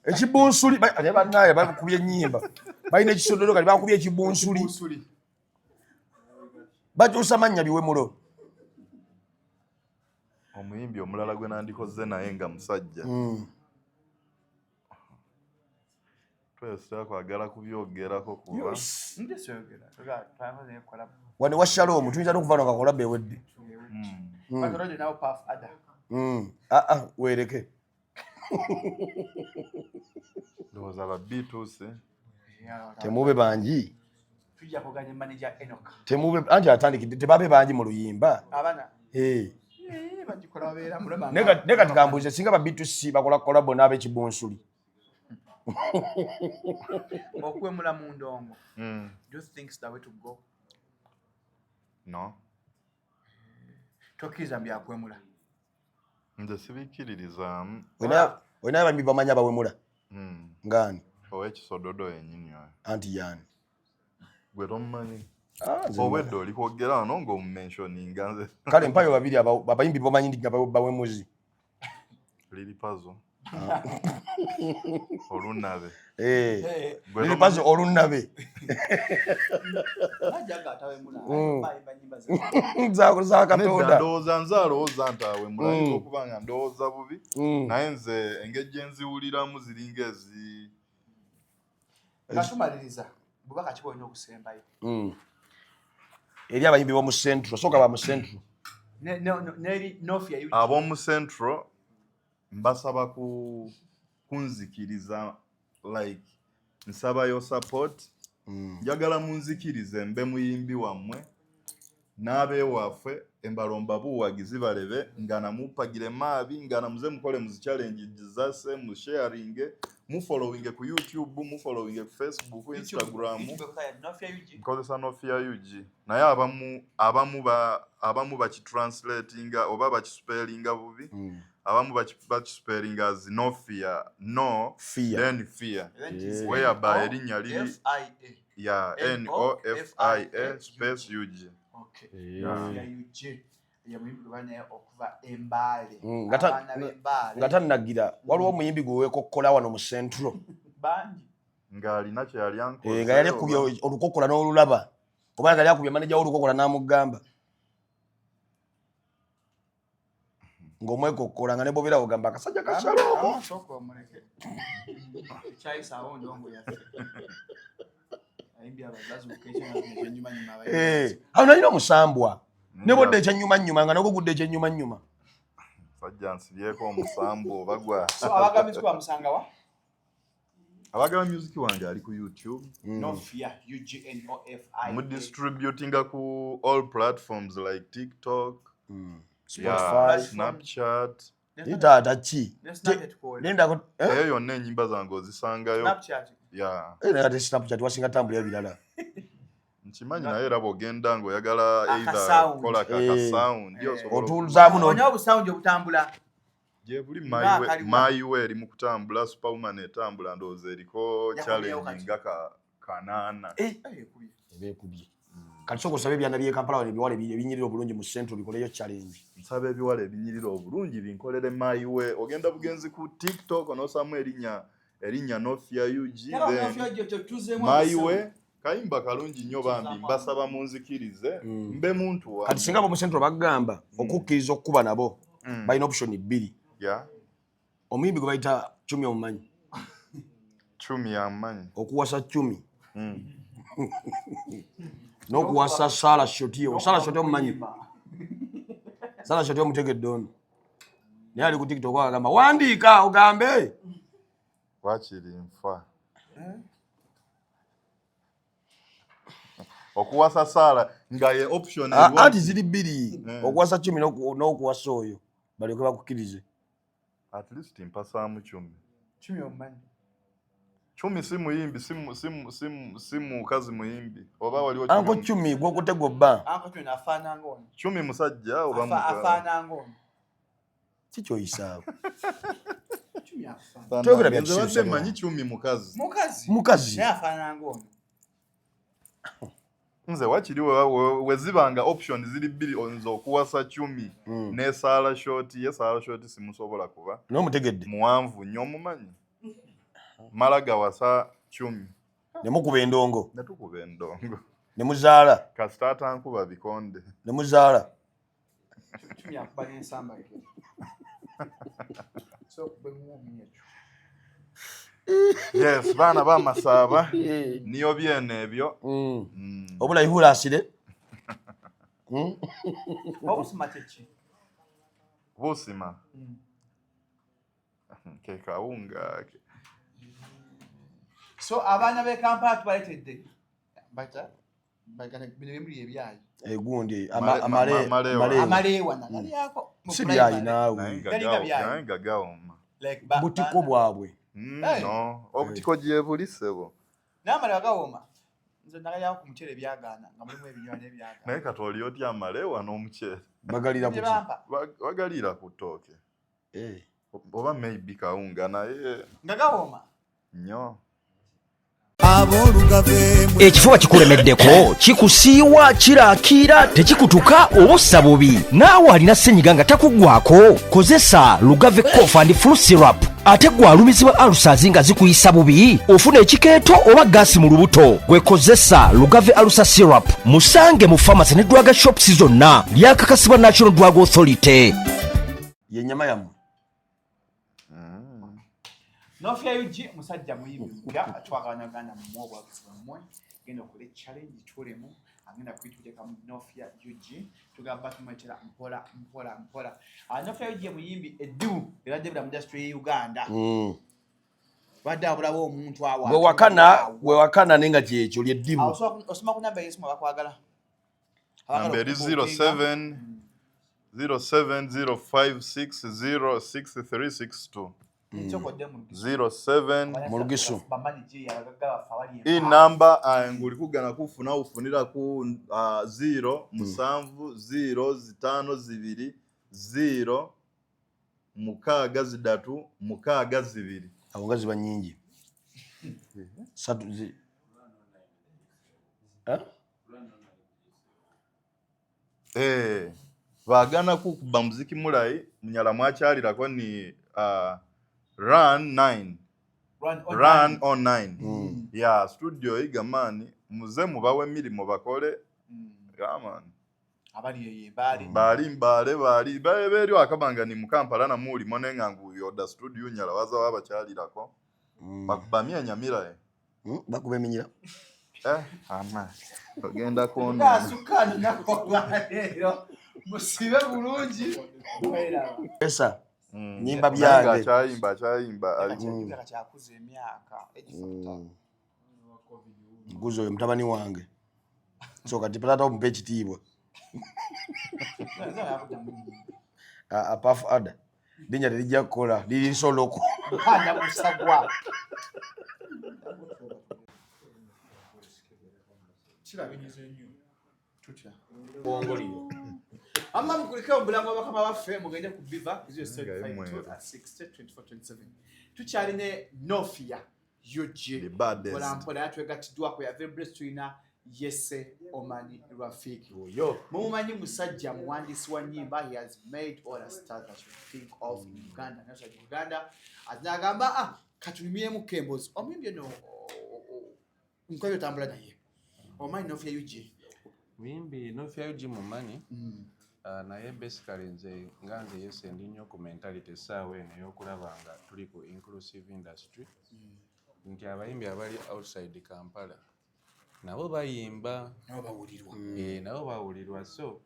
ekibunsuli banaye bakubye ennyimba balina ekisododo kati bakubye ekibunsuli bakyusa mannya biwemulo omuyimbi omulala gwe nandikoze naye nga musajja kwagala kubyogerako kuba wano washalom tuyinza n'okuva no kakola bewedde weereke ndowooza babituuse temube bangi anti atandikidde tebabe bangi mu luyimba ne kati kambuuze singa babitusi bakola kolabo n'ab'ekibunsuli okwemula mu ndongo do you think it's the way to go? No. Tokkiriza byakwemula nze sibikkiririzaamu olina abambi bamanyi abawemula ngaani ow'ekisododo yennyini oyo anti yaani gwe tomumanyi obwedde oli kwogera wano ng'omumentioninga nze kale mpayo babiri abayimbi bamanyi ndi nga bawemuzi liri pazo olunabe liri pazo olunabe zakatonda ndowooza nze alowooza nti awemula ayinza okuba nga ndowooza bubi naye nze engeri gye nziwuliramu ziringa ezi nga tumaliriza bubaka kiba olina okusembayo eri abayimbi b'omu central sooka ba mu central ab'omu central mbasaba kunzikiriza like nsabayo support njagala munzikirize mbe muyimbi wammwe n'abeewaffe embalomba buwagizi balebe nga namupagire maabi nga namuze mukole mu challenge zase mu sharing mu following ku YouTube mu following ku Facebook Instagram kozesa Nofia UG naye abamu bakitranslatinga oba bakispelinga bubi abamu bakispelinga as Nofia no fear then fear whereby erinnya liri ya NOFIA space UG. Okay. Nofia UG. Ya muyimbi bane okuva Mbale. Ngata nagira waliwo omuyimbi gwe wekokkola wano mu Central. Bangi. Ngali nacho yali anko. Nga yali kubye olukokola n'olulaba. Oba ngali akubye manager olukokola n'amugamba. Ngomwekokkola nga ne bobera ogamba akasajja kasalomo. Soko omuleke. Chai sawo ndongo yafe. Nalina omusambwa nebodde ekyenyuma nga nagwo gudde ekyenyuma sajja nsibyeko omusambo bagwa abaga music wa musanga wa abaga music wange ali ku YouTube Nofia UGNOFI mu distributing ku all platforms like TikTok Spotify Snapchat itata chi nenda ko eyo yonna enyimba zange ozisangayo Snapchat ate Snapchat wasinga tambula ebirala nkimanyi naye era bwogenda ng'oyagala either kola kaka sound otuluzaamu nonya obusound obutambula gye buli mayiwe eri mu kutambula Superwoman etambula ndowooza eriko challenge nga kanaana ebekubye kati soko sabe byana bye Kampala wale biwale binyirira obulungi mu Central bikoleyo challenge nsabe ebiwale binyirira obulungi binkolere mayiwe ogenda bugenzi ku TikTok onosamu erinnya Nofia UG mayiwe kayimba kalungi nnyo bambi mbasaba munzikirize mbe muntu wa kati singa mu Central bagamba okukkiriza okuba nabo balina option 2 omuyimbi gwe bayita Chumi omumanyi Chumi amanyi okuwasa Chumi n'okuwasa Sala Shoti omumanyi Sala Shoti omutegedde ono naye ali ku TikTok agamba wandiika ogambe wakiri nfa okuwasa Sala nga ye option anti ziri 2 okuwasa Chumi n'okuwasa oyo balyoke bakukkirize at least mpasaamu Chumi omumanyi Chumi si muyimbi si mukazi muyimbi oba waliwo anko Chumi gwe okutego bba anko Chumi afaana ngono Chumi musajja oba mukazi afaana ngono kikyo isaabu Chumi afaana twegera bya kisi manyi Chumi mukazi naye afaana ngono nze wakiriwe wezibanga option ziri 2 onzo okuwasa Chumi ne Sala Shoti ye Sala Shoti simusobola kuba n'omutegedde muwanvu nnyo mumanyi malaga wasa Chumi nemukuba endongo netukuba endongo nemuzaala kasitata nkuba bikonde nemuzaala Chumi akuba n'ensamba so bemumye yes bana bamasaba niyo byene ebyo obula ihulasire obusima techi busima ke kawunga so abaana be Kampala tubaletedde bata bagana bimuli ebyayi egundi amalewa nagali yako si byayi naawe gagaoma like butiko bwabwe no obutiko gyebulisebo namale wagaoma nze nagali yako kumuchere byagana nga mulimu ebinywa byagana naye katoli oti amalewa n'omuchere bagalira ku bagalira ku tooke oba maybe kawunga naye ngagaoma nnyo ekifuba kikulemeddeko kikusiiwa kiraakira tekikutuka obussa bubi naawe alina ssenyiga nga takuggwako kozesa Lugave cough and flu syrup ate gwe alumizibwa alusazi nga zikuyisa bubi ofuna ekikeeto oba gaasi mu lubuto gwekozesa Lugave alusa syrup musange mu pharmacy ne drug shops zonna lyakakasibwa National Drug Authority yenyama yamu Nofia UG musajja muyimbi mpya twagana mu mwobo akisomwe genda okole challenge tulemu agenda kwituleka mu Nofia UG tugamba tumachira mpola Nofia UG muyimbi edu era debra industry ya Uganda badde abulawo omuntu awa bwe wakana nenga kyekyo lyeddimu osoma ku namba y'esimu abakwagala namba eri 07 0705606362 07 mu lugisu hii namba nguli kugana kufuna ufunira ku 0 musanvu 0 zitano zibiri 0 mukaaga zidatu mukaaga zibiri abo nga ziba nyingi satu bagana kukuba muziki mulayi munyala mwakyalirako ni run on 9 ya studio igamani muze mubawe emirimu bakole gamani bali beri akabanga ni mukampala na muli monengangu yoda studio nyala waza wabakyalirako bakubamia nyamira bakubeminyira ama ogenda kono nasukana nako lero musibe bulungi pesa nyimba byange chayimba alijinga kyakuza emyaka nguzo oyo mutabani wange so kati plata ompe ekitiibwa apafu ada linnya terijja kukola liri soloko mpanda kusagwa kirabinyiza ennyo tutya bwongoliyo amma mukulike obulamu abakama baffe mugende ku biva 065262427 tukyaline Nofia yoje mpolampola yatwegatiddwako ya Vibres tulina Yese Omani Rafiki oyo mumumanyi musajja muwandiisi wa nnyimba. He has made all the stars that you think of in Uganda naso Uganda azinagamba katulimiemu kembozi omuyimbi eno nkoyo tambula naye omanyi Nofia yuje muyimbi Nofia yuje mumanyi naye basically nze nganze Yese ndi nnyo ku mentality saawa eno ey'okulaba nga tuli ku inclusive industry nti abayimbi abali outside Kampala nabo bayimba nabo bawulirwa so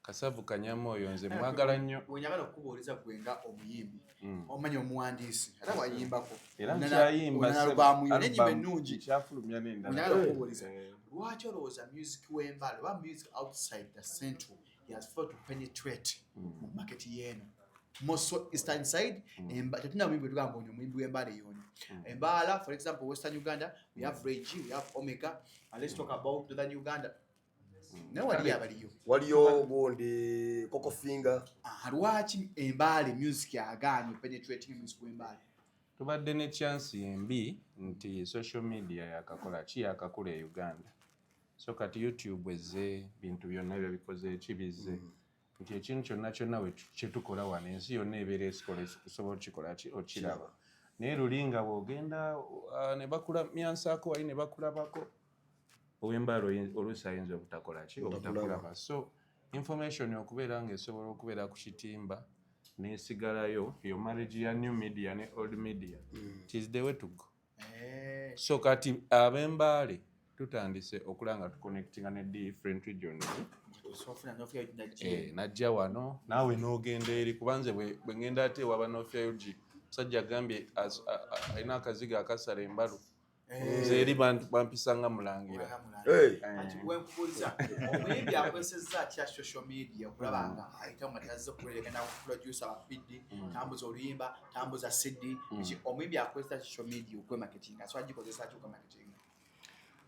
Kasavu Kanyamoyo nze mwagala nnyo wenyagala okubuuliza gwenga omuyimbi omanyi omuwandiisi era wayimbako era nkyayimba n'ennyimba ennungi kyafulumya n'endala wenyagala okubuuliza lwaki olowooza music w'Embale oba music outside the central he has failed to penetrate mu market yeeno moso eastern side tetuna muyimbi tugamba onyo muyimbi w'Embale yonyo Embala for example Western Uganda we have Reggie we have Omega and let's talk about Northern Uganda waliyo gundi Coco Finger lwaki Embale music yagaanye penetrating music w'Embale tubadde ne chance embi nti social media yakakola ki yakakula e Uganda so kati YouTube ezze bintu byonna byabikoze ekibize nti ekintu kyonna kyonna kyetukola wano ensi yonna ebeera esobola okikola ki okiraba naye lulinga bw'ogenda ne bakula myansaako wali ne bakulabako ow'Embale oluusi ayinza obutakola ki obutakulaba so information okubeera ng'esobola okubeera ku kitimba nesigalayo yo marriage ya new media ne old media it is the way to go so kati ab'Embale tutandise okulanga tuconnectinga ne different regions najja wano naawe n'ogenda eri kubanze bwe ngenda ate waba Nofia yugi musajja agambye alina akaziga akasala embalu nze eri bampisanga mulangira wenkubuuliza omuyimbi akozesezza atya social media okulaba nga ayita matazze okulegenda kuproducer bapiddi tambuza oluyimba tambuza CD omuyimbi akozesa social media okwemarketing asobola gikozesa ki okwemarketing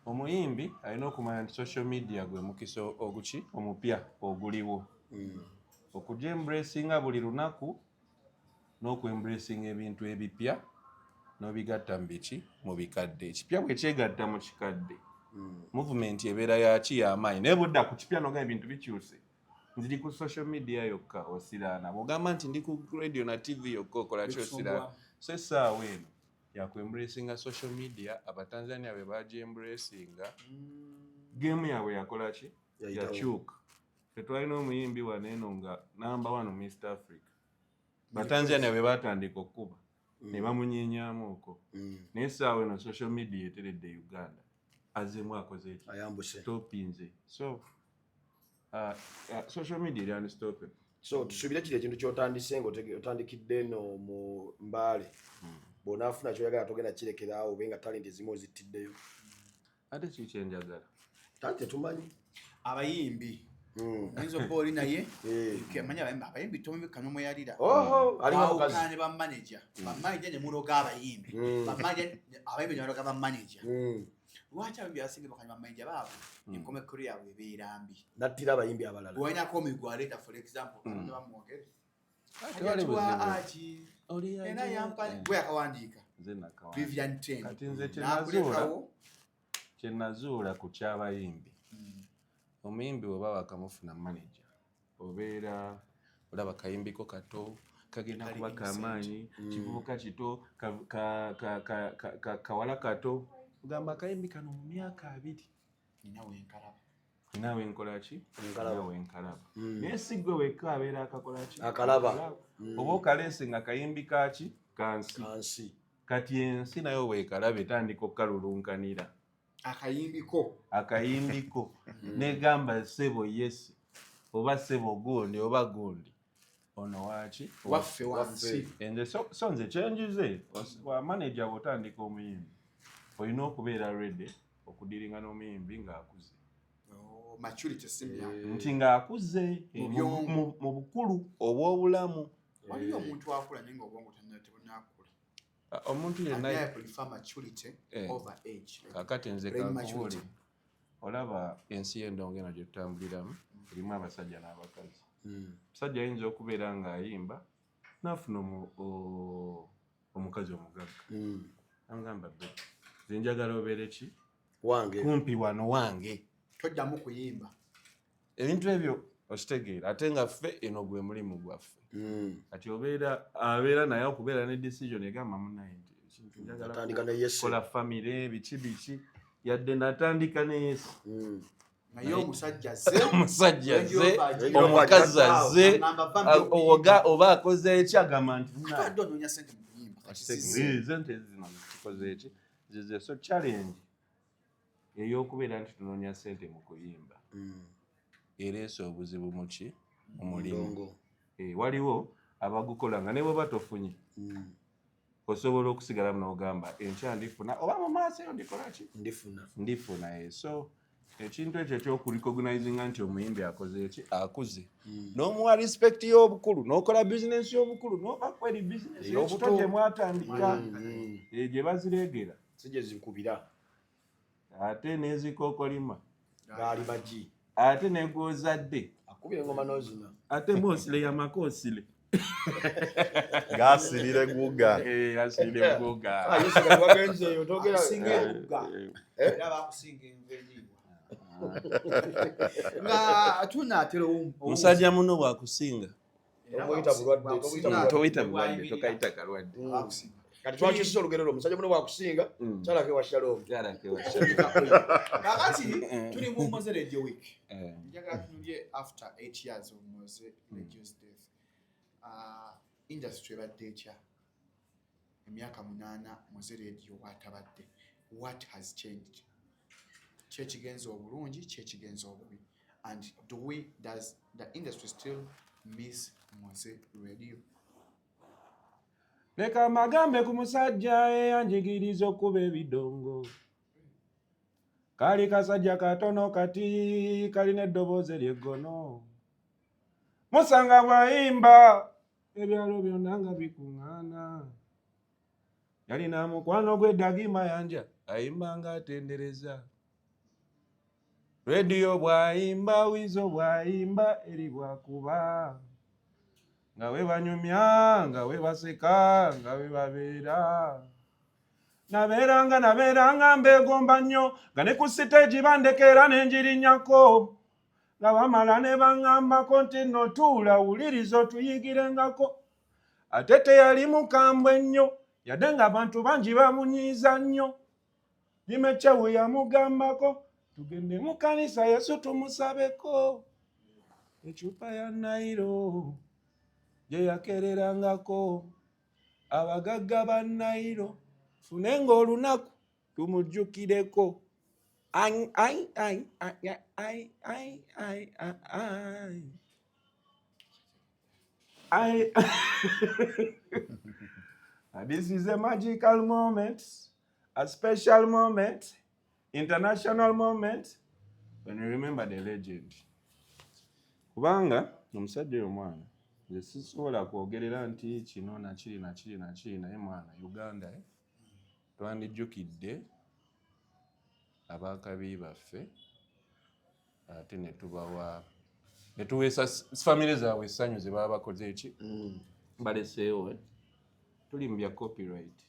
omuyimbi alina okumanya nti social media gwe mukisa oguki omupya oguliwo okujja embracinga buli lunaku n'okwembracinga ebintu ebipya n'obigatta mu biki mu bikadde ekipya bwe kyegatta mu kikadde movement ebeera yaki y'amaanyi naye budda ku kipya noga ebintu bikyuse nziri ku social media yokka osiraana bw'ogamba nti ndi ku radio na TV yokka okola ki osiraana so essaawa eno yakwembracinga social media abatanzania be bagyembracinga game yaabwe yakola ki yakyuka tetwalina omuyimbi wano eno nga number 1 mu East Africa batanzania be batandika okuba ne bamunyenyaamu okwo naye essaawa eno social media eteredde Uganda azemu akoze eki topinze so social media eri unstoppable so tusuubire kiri ekintu kyotandise nga otandikidde no mu Mbale bw'onaafuna kyoyagala togenda kirekera awo obenga talenti ezimu ozitiddeyo. Ate kiki enjagala? Talenti tetumanyi. Abayimbi Nzo boli naye manya abayimbi tomi kano moyalira ali ba manager ne muloga abayimbi abayimbi ne muloga ba manager lwaki abayimbi asinga bakanya ba manager baabo enkome career we beerambi nattira abayimbi abalala wanya ko migwaleta for example ba mwogere ena yampani bwe akawandiika Vivian Ten kati nze kyenazuula ku ky'abayimbi. Omuyimbi bw'oba wakamufuna manager obeera olaba kayimbiko kato kagenda kuba kamaanyi kivubuka kito kawala kato ugamba akayimbi kano mu myaka 2 ninawe nkola ki? Ninawe nkalaba. Naye si gwe wekka abeera akakola ki? Akalaba. Oba okaleese nga kayimbi kaki? Kansi. Kati ensi nayo weekalabe etandika okkalulunkanira akayimbiko negamba sebo yes oba sebo gundi oba gundi ono waki waffe wansi ende so nze kyenjuze wa manager bw'otandika omuyimbi olina okubeera ready okudiringa n'omuyimbi ng'akuze nti ng'akuze mu bukulu obw'obulamu. Waliyo omuntu akula naye ng'obwongo tebunakula. Omuntu yenna prefer maturity over age. Kakati nze kankubuli olaba ensi y'endongo eno gye tutambuliramu erimu abasajja n'abakazi. Omusajja ayinza okubeera ng'ayimba n'afuna omukazi omugagga angamba bbe nze njagala obeere ki wange kumpi wano wange toddamu kuyimba ebintu ebyo okitegeera ate nga ffe eno gwe mulimu gwaffe. Kati abeera naye okubeera ne decision egamba munaye nti ekintu njagala kola famire biki yadde natandika ne Yesu naye omusajja ze omukazi azze oba akoze eki agamba nti onoonya sente mu kuyimba sente zino zikoze eki zize so challenge ey'okubeera nti tunoonya sente mu kuyimba ereese obuzibu muki omulimu. Waliwo abagukola nga ne bwe batofunye osobola okusigala n'ogamba enkya ndifuna oba mu maaso eyo ndikola ki ndifuna. So ekintu ekyo ekyokurecognizinga nti omuyimbi akoze eki akuze n'omuwa respect y'obukulu n'okola bizinesi y'obukulu n'oba kweri bizinesi y'ekito gye mwatandika gye bazireegera si gye zikubira ate n'ezikookolima gaali magi ate negwozadde akubira engoma n'ozina ate moosile y'amakoosile gasirire guga gasirire guga wagenzeeyo togera era bakusinga envendiibwa nga tunaatera omusajja muno bwakusinga towita bulwadde tokayita kalwadde. Kati twakisa olugero lwo omusajja muno bwakusinga kyalake wa shalom kakati tuli mu Moze Radio Week njagala tunulye after 8 years of Moze Radio's death industry ebadde etya emyaka 8 Moze Radio watabadde what has changed kyekigenza obulungi kyekigenza obubi and does the industry still miss Moze Radio? Leka magambe ku musajja eyanjigiriza okuba ebidongo kali kasajja katono kati kalina eddoboozi eryeggono musanga bwayimba ebyalo byonna nga bikuŋŋaana yalina mukwano gw'eddagima yanja ayimba nga atendereza rediyo bwayimba wizo bwayimba eri bwakuba nga we banyumya nga we baseka nga we babeera nabeeranga mbeegomba nnyo nga ne ku siteegi bandekeera n'enjirinnyako nga bamala ne baŋŋambako nti nno tuula wuliriza otuyigirengako ate teyali mukambwe nnyo yadde ng'abantu bangi bamunyiiza nnyo Dimekyewe yamugambako tugende mu kanisa Yesu tumusabeko ecupa ya Nairo gye yakererangako abagagga ba Nairo fune ng'olunaku tumujjukireko This is a magical moment, a special moment, international moment, when you remember the legend. Kubanga, omusajja omwana, nze sisobola kwogerera nti kino nakiri naye mwana Uganda twandijjukidde abakabi baffe ate ne tubawa ne tuweesa famire zaabwe essanyu ze baba bakoze eki baleseewo tuli mu bya copyright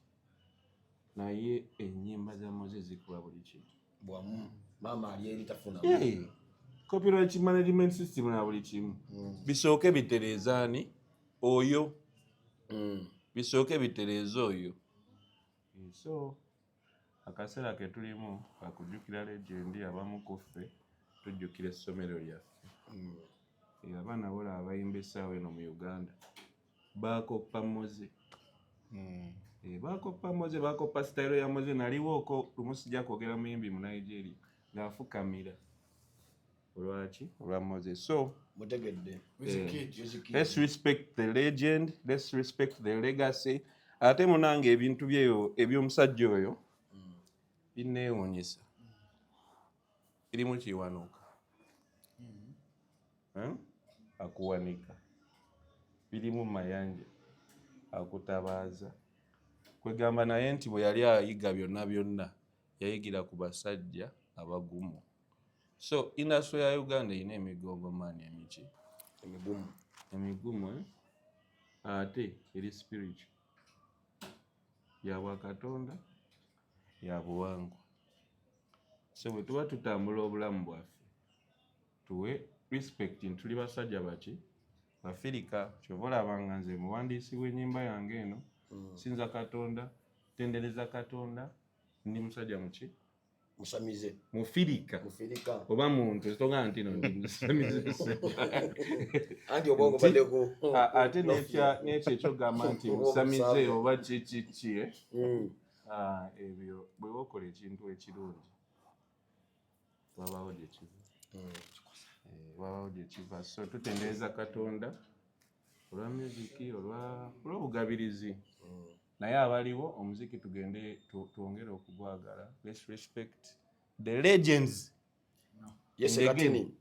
naye ennyimba za Moses zikuba buli kintu bwamu maama ali eri tafuna copyright management system na buli kimu bisooke bitereezaani oyo bisooke bitereeza oyo so akaseera ke tulimu akujjukira legend abamu ku ffe tujjukira essomero lyaffe abaana bola abayimba essaawa eno mu Uganda baakoppa Moze baakoppa Moze baakoppa sitayiro ya Moze naliwooko lumu sijja kwogera muyimbi mu Nigeria ng'afukamira olwaki olwa Moses. So mutegedde let's respect the legend, let's respect the legacy. Ate munange ebintu byeyo eby'omusajja oyo bineewuunyisa birimu kiwanuka akuwanika birimu mayanja akutabaaza kwegamba naye nti bwe yali ayiga byonna yayigira ku basajja abagumu. So industry ya Uganda ine emigongo maani emiki emigumu ate eri spiritual ya Bwakatonda ya buwangwa. So bwe tuba tutambula obulamu bwaffe tuwe respect tuli basajja baki Bafirika kyova olabanga nze muwandiisi w'ennyimba yange eno sinza Katonda tendereza Katonda ndi musajja muki musamize mufirika oba muntu toga nti no ndi musamize anti obongo badeko ate n'ekyo ekyogamba nti musamize oba kiki ebyo bwe wokola ekintu ekirungi wabawo gyekiva so tutendereza Katonda olwa muziki olw'obugabirizi naye abaliwo omuziki tugende twongere okugwagala. Let's respect the legends. Yes, Katini.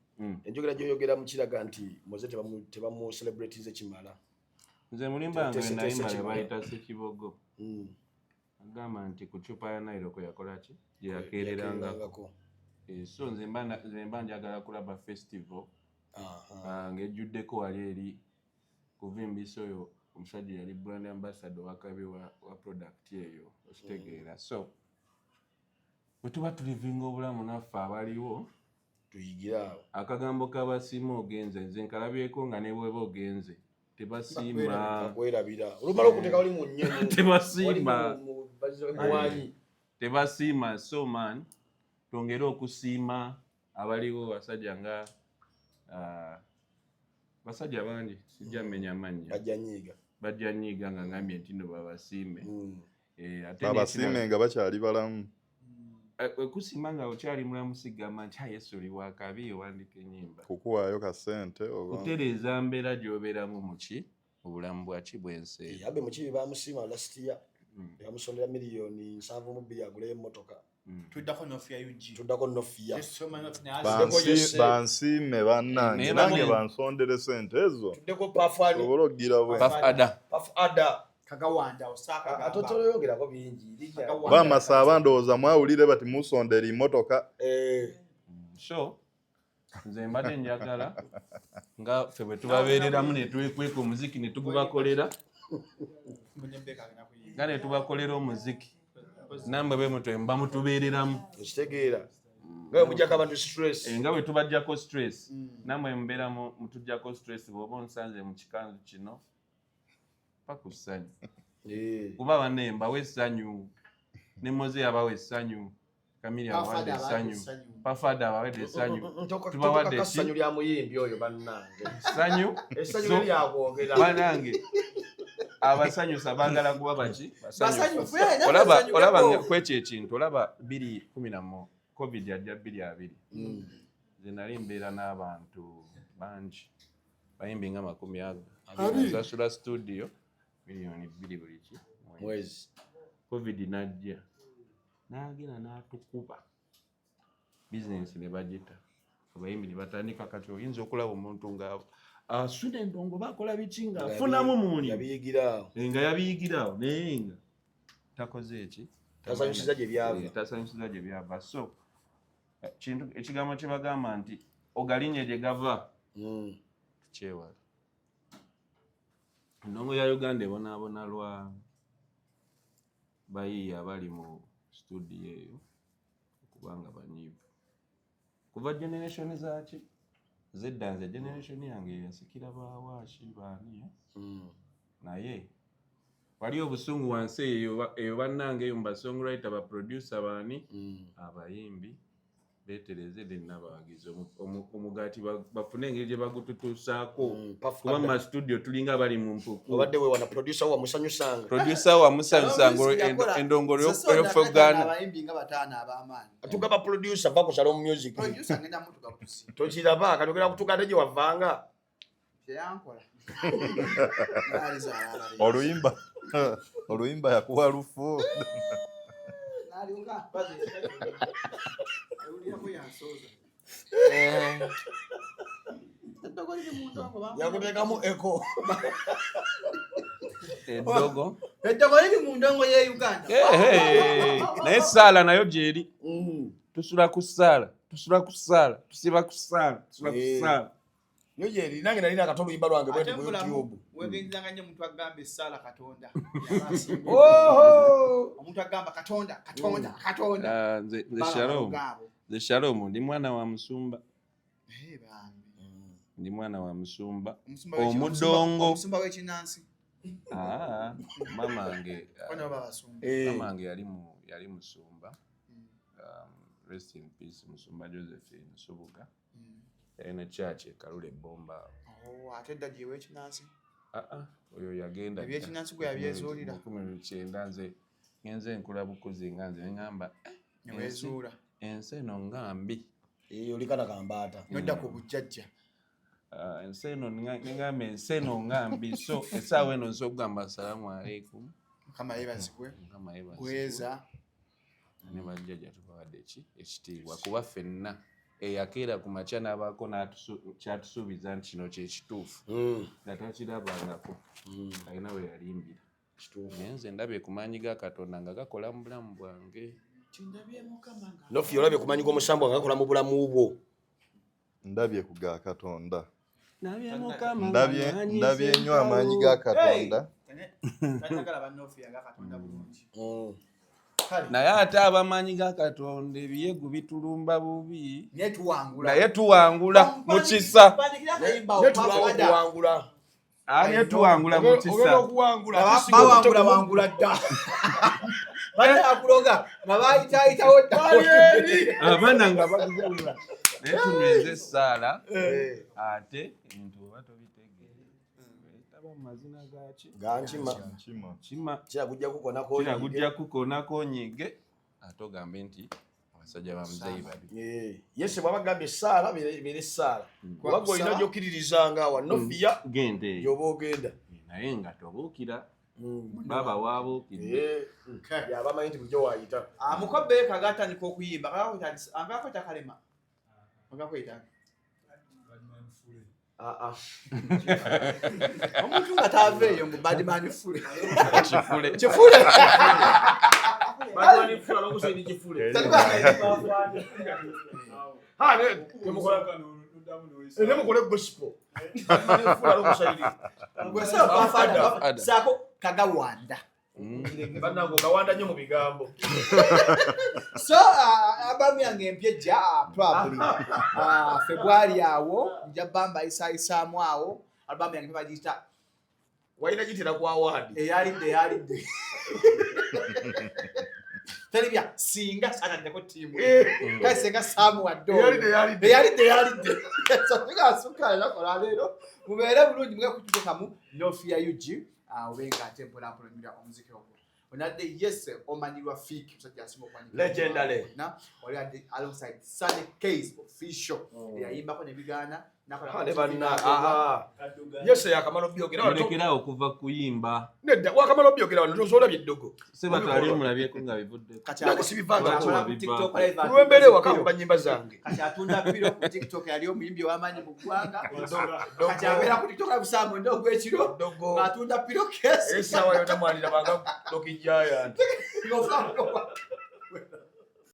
Enjogera gy'oyogera mu kiraga nti Moze tebamu celebrities ekimala. Nze mulimba nga nayimba ne bayita Ssekibogo. Agamba nti ku cupa ya Nairo kwe yakola ki gye yakeererangako. So nze mba njagala kulaba festival ng'ejjuddeko wali eri kuvimbisa oyo omusajja yali brand ambassador wakabi wa product eyo okitegeera. So bwe tuba tulivinga obulamu naffe abaliwo tuyigira akagambo kabasiima ogenze nze nkalabyeko nga ne bweba ogenze tebasiima kwerabira olumala okuteeka oli mu nnyonyi tebasiima so man twongere okusiima abaliwo basajja nga basajja bangi sijja mmenya amannya bajja nyiiga nga ngambye nti no babasiime babasiime nga bakyali balamu kusiima nga okyali mulamu sigamba nti Yesu oli wakabi owandika ennyimba kukuwaayo kasente kutereeza mbeera gy'obeeramu muki obulamu bwaki bw'ensi abe mukibi bamusiima last year yamusondera miliyoni 7.2 aguleyo emmotoka tuddako Nofia UG tuddako Nofia bansiime bannange nange bansondere sente ezo tuddeko pafani obola okugira bwe pafada kagawanda osaka atotoloyogerako bingi bamasaba ndowooza mwawulire bati musondera emmotoka so nze mbadde njagala nga ffe bwe tubabeereramu ne twekweka omuziki ne tugubakolera nga ne tubakolera omuziki namwe bwe mutwe mba mutubeereramu ekitegeera nga mujjako abantu stress nga bwe tubajjako stress namwe mubeera mutujjako stress bw'oba onsanze mu kikanzu kino paka essanyu kuba banne mbawa essanyu ne Moze abawa essanyu Kamili abawadde essanyu Pafada abawadde essanyu tubawadde essanyu lya muyimbi oyo bannange essanyu lyakwogera bannange abasanyusa baagala kuba baki olaba kwekyo ekintu olaba 2010 covid yajja 2020 nze nali mbeera n'abantu bangi bayimbi nga 10 sasula studio miliyoni 2 buli ki mwezi covid najja nagenda n'atukuba business ne bagita abayimbi ne batandika kati oyinza okulaba omuntu nga asuna endongo bakola biki nga afunamu muli nga yabiyigirawo naye nga takoze eki tasanyusiza gye byava so kintu ekigambo kye bagamba nti ogalinye gye gava tukyewala endongo ya Uganda ebonaabona lwa bayiiya abali mu studio eyo okubanga banyiivu kuva generation zaki zeddanze generation yange yasikira bawaashi baani naye wali obusungu wansi eyo bannange eyo mba songwriter ba producer baani abayimbi betereze dennabawagizi omugaati bafune engeri gye bagututuusaako kuba mu studio tulinga bali mu mpuku obadde wewana producer wamusanyusanga endongolo ey'ofugana abayimbi nga bataana ab'amaanyi tugaba producer va kusala mu music tokiraba katogera kutukate gye wavanga kyeyankola oluyimba yakuwa lufu yakutekamu eko Ndogo liri mu ndongo ye Uganda naye saala nayo gyeri tusula ku saala tusiba ku saala yo gyeri nange nalina akatono oluyimba lwange bweti mu YouTube wegenzanga nnyo omuntu agamba essaala Katonda omuntu agamba Katonda nze Shalom ndi mwana wa musumba omudongo omusumba w'ekinansi mamange yali musumba rest in peace musumba Josephine Subuga ene church Kalule Bomba ate dda gye w'ekinansi oyo yagenda ebyekinansi gwe yabyezuulira 19 ngenze nkula bukuzi nga nze ngamba newezuula enseno ngambi olikana kambaata nodda ku bujjajja enseno ngambi so essaawa eno nsobola okugamba assalamu alaikum mukama yeebazibwe gweza ne bajjajja tubawadde ekitiibwa kuba ffenna eyakeera ku makya n'abaako kyatusuubiza nti kino kyekituufu nga takirabangako alina we yalimbira naye nze ndabye ku maanyi ga Katonda nga gakola mu bulamu bwange Nofia olabye ku maanyi g'omusambu nga gakola mu bulamu bwo ndabye ku ga Katonda ndabye nnyo amaanyi ga Katonda naye ate abamanyi ga Katonda ebiyegu bitulumba bubi naye tuwangula mu kisa tuwangula mu kisa bawangula dda banakuloga nga bayitaayitawo abaana nga bagula naye tunyweze essaala ate ebintu oba tobitegeere etaba mu mazina gaki gankima kiragujja kukonako onyige ate ogambe nti abasajja bamuzeeyi babi yese bwaba gambye essaala beera essaala kubanga olina gy'okkiririzanga awa Nofia gende gyoba ogenda naye nga tobuukira baba waabuukidde yabamanyi nti bulijjo waayita mukobeeka gatandika okuyimba angako kyakalema agakwetaaga omuntu nga taaveeyo ngu badman fule kifule nemukole gospel saako kagawanda bannange ogawanda nnyo mu bigambo so albamu yange empyejja probably February awo nja bamba isaayisaamu awo albamu yange bagiyita walina gitera ku award eyalidde teribya singa sanaddeko ttiimu kale singa saamu wadde eyalidde so tigasuka nakola leero mubeere bulungi mugekututukamu Nofia UG obenga ate mpolampolamira omuziki ogwo onadde yes omanyirwa Fiki musajja asinga okwanyirwa legendary oli adde alongside Sunny Case official eyayimbako ne bigaana Ne banna yese yakamalo byogera olekera okuva kuyimba nedda wakamalo byogera wano tozola biddogo seba twali mulabye ko nga bivudde kati sibivanga ku TikTok live Lwembere wakamba nyimba zange kati atunda piro ku TikTok yali omuyimbi w'amaanyi mu ggwanga kati abeera ku TikTok live saa mwenda ogw'ekiro atunda piro kesi esawa yona mwanira banga Loki Giant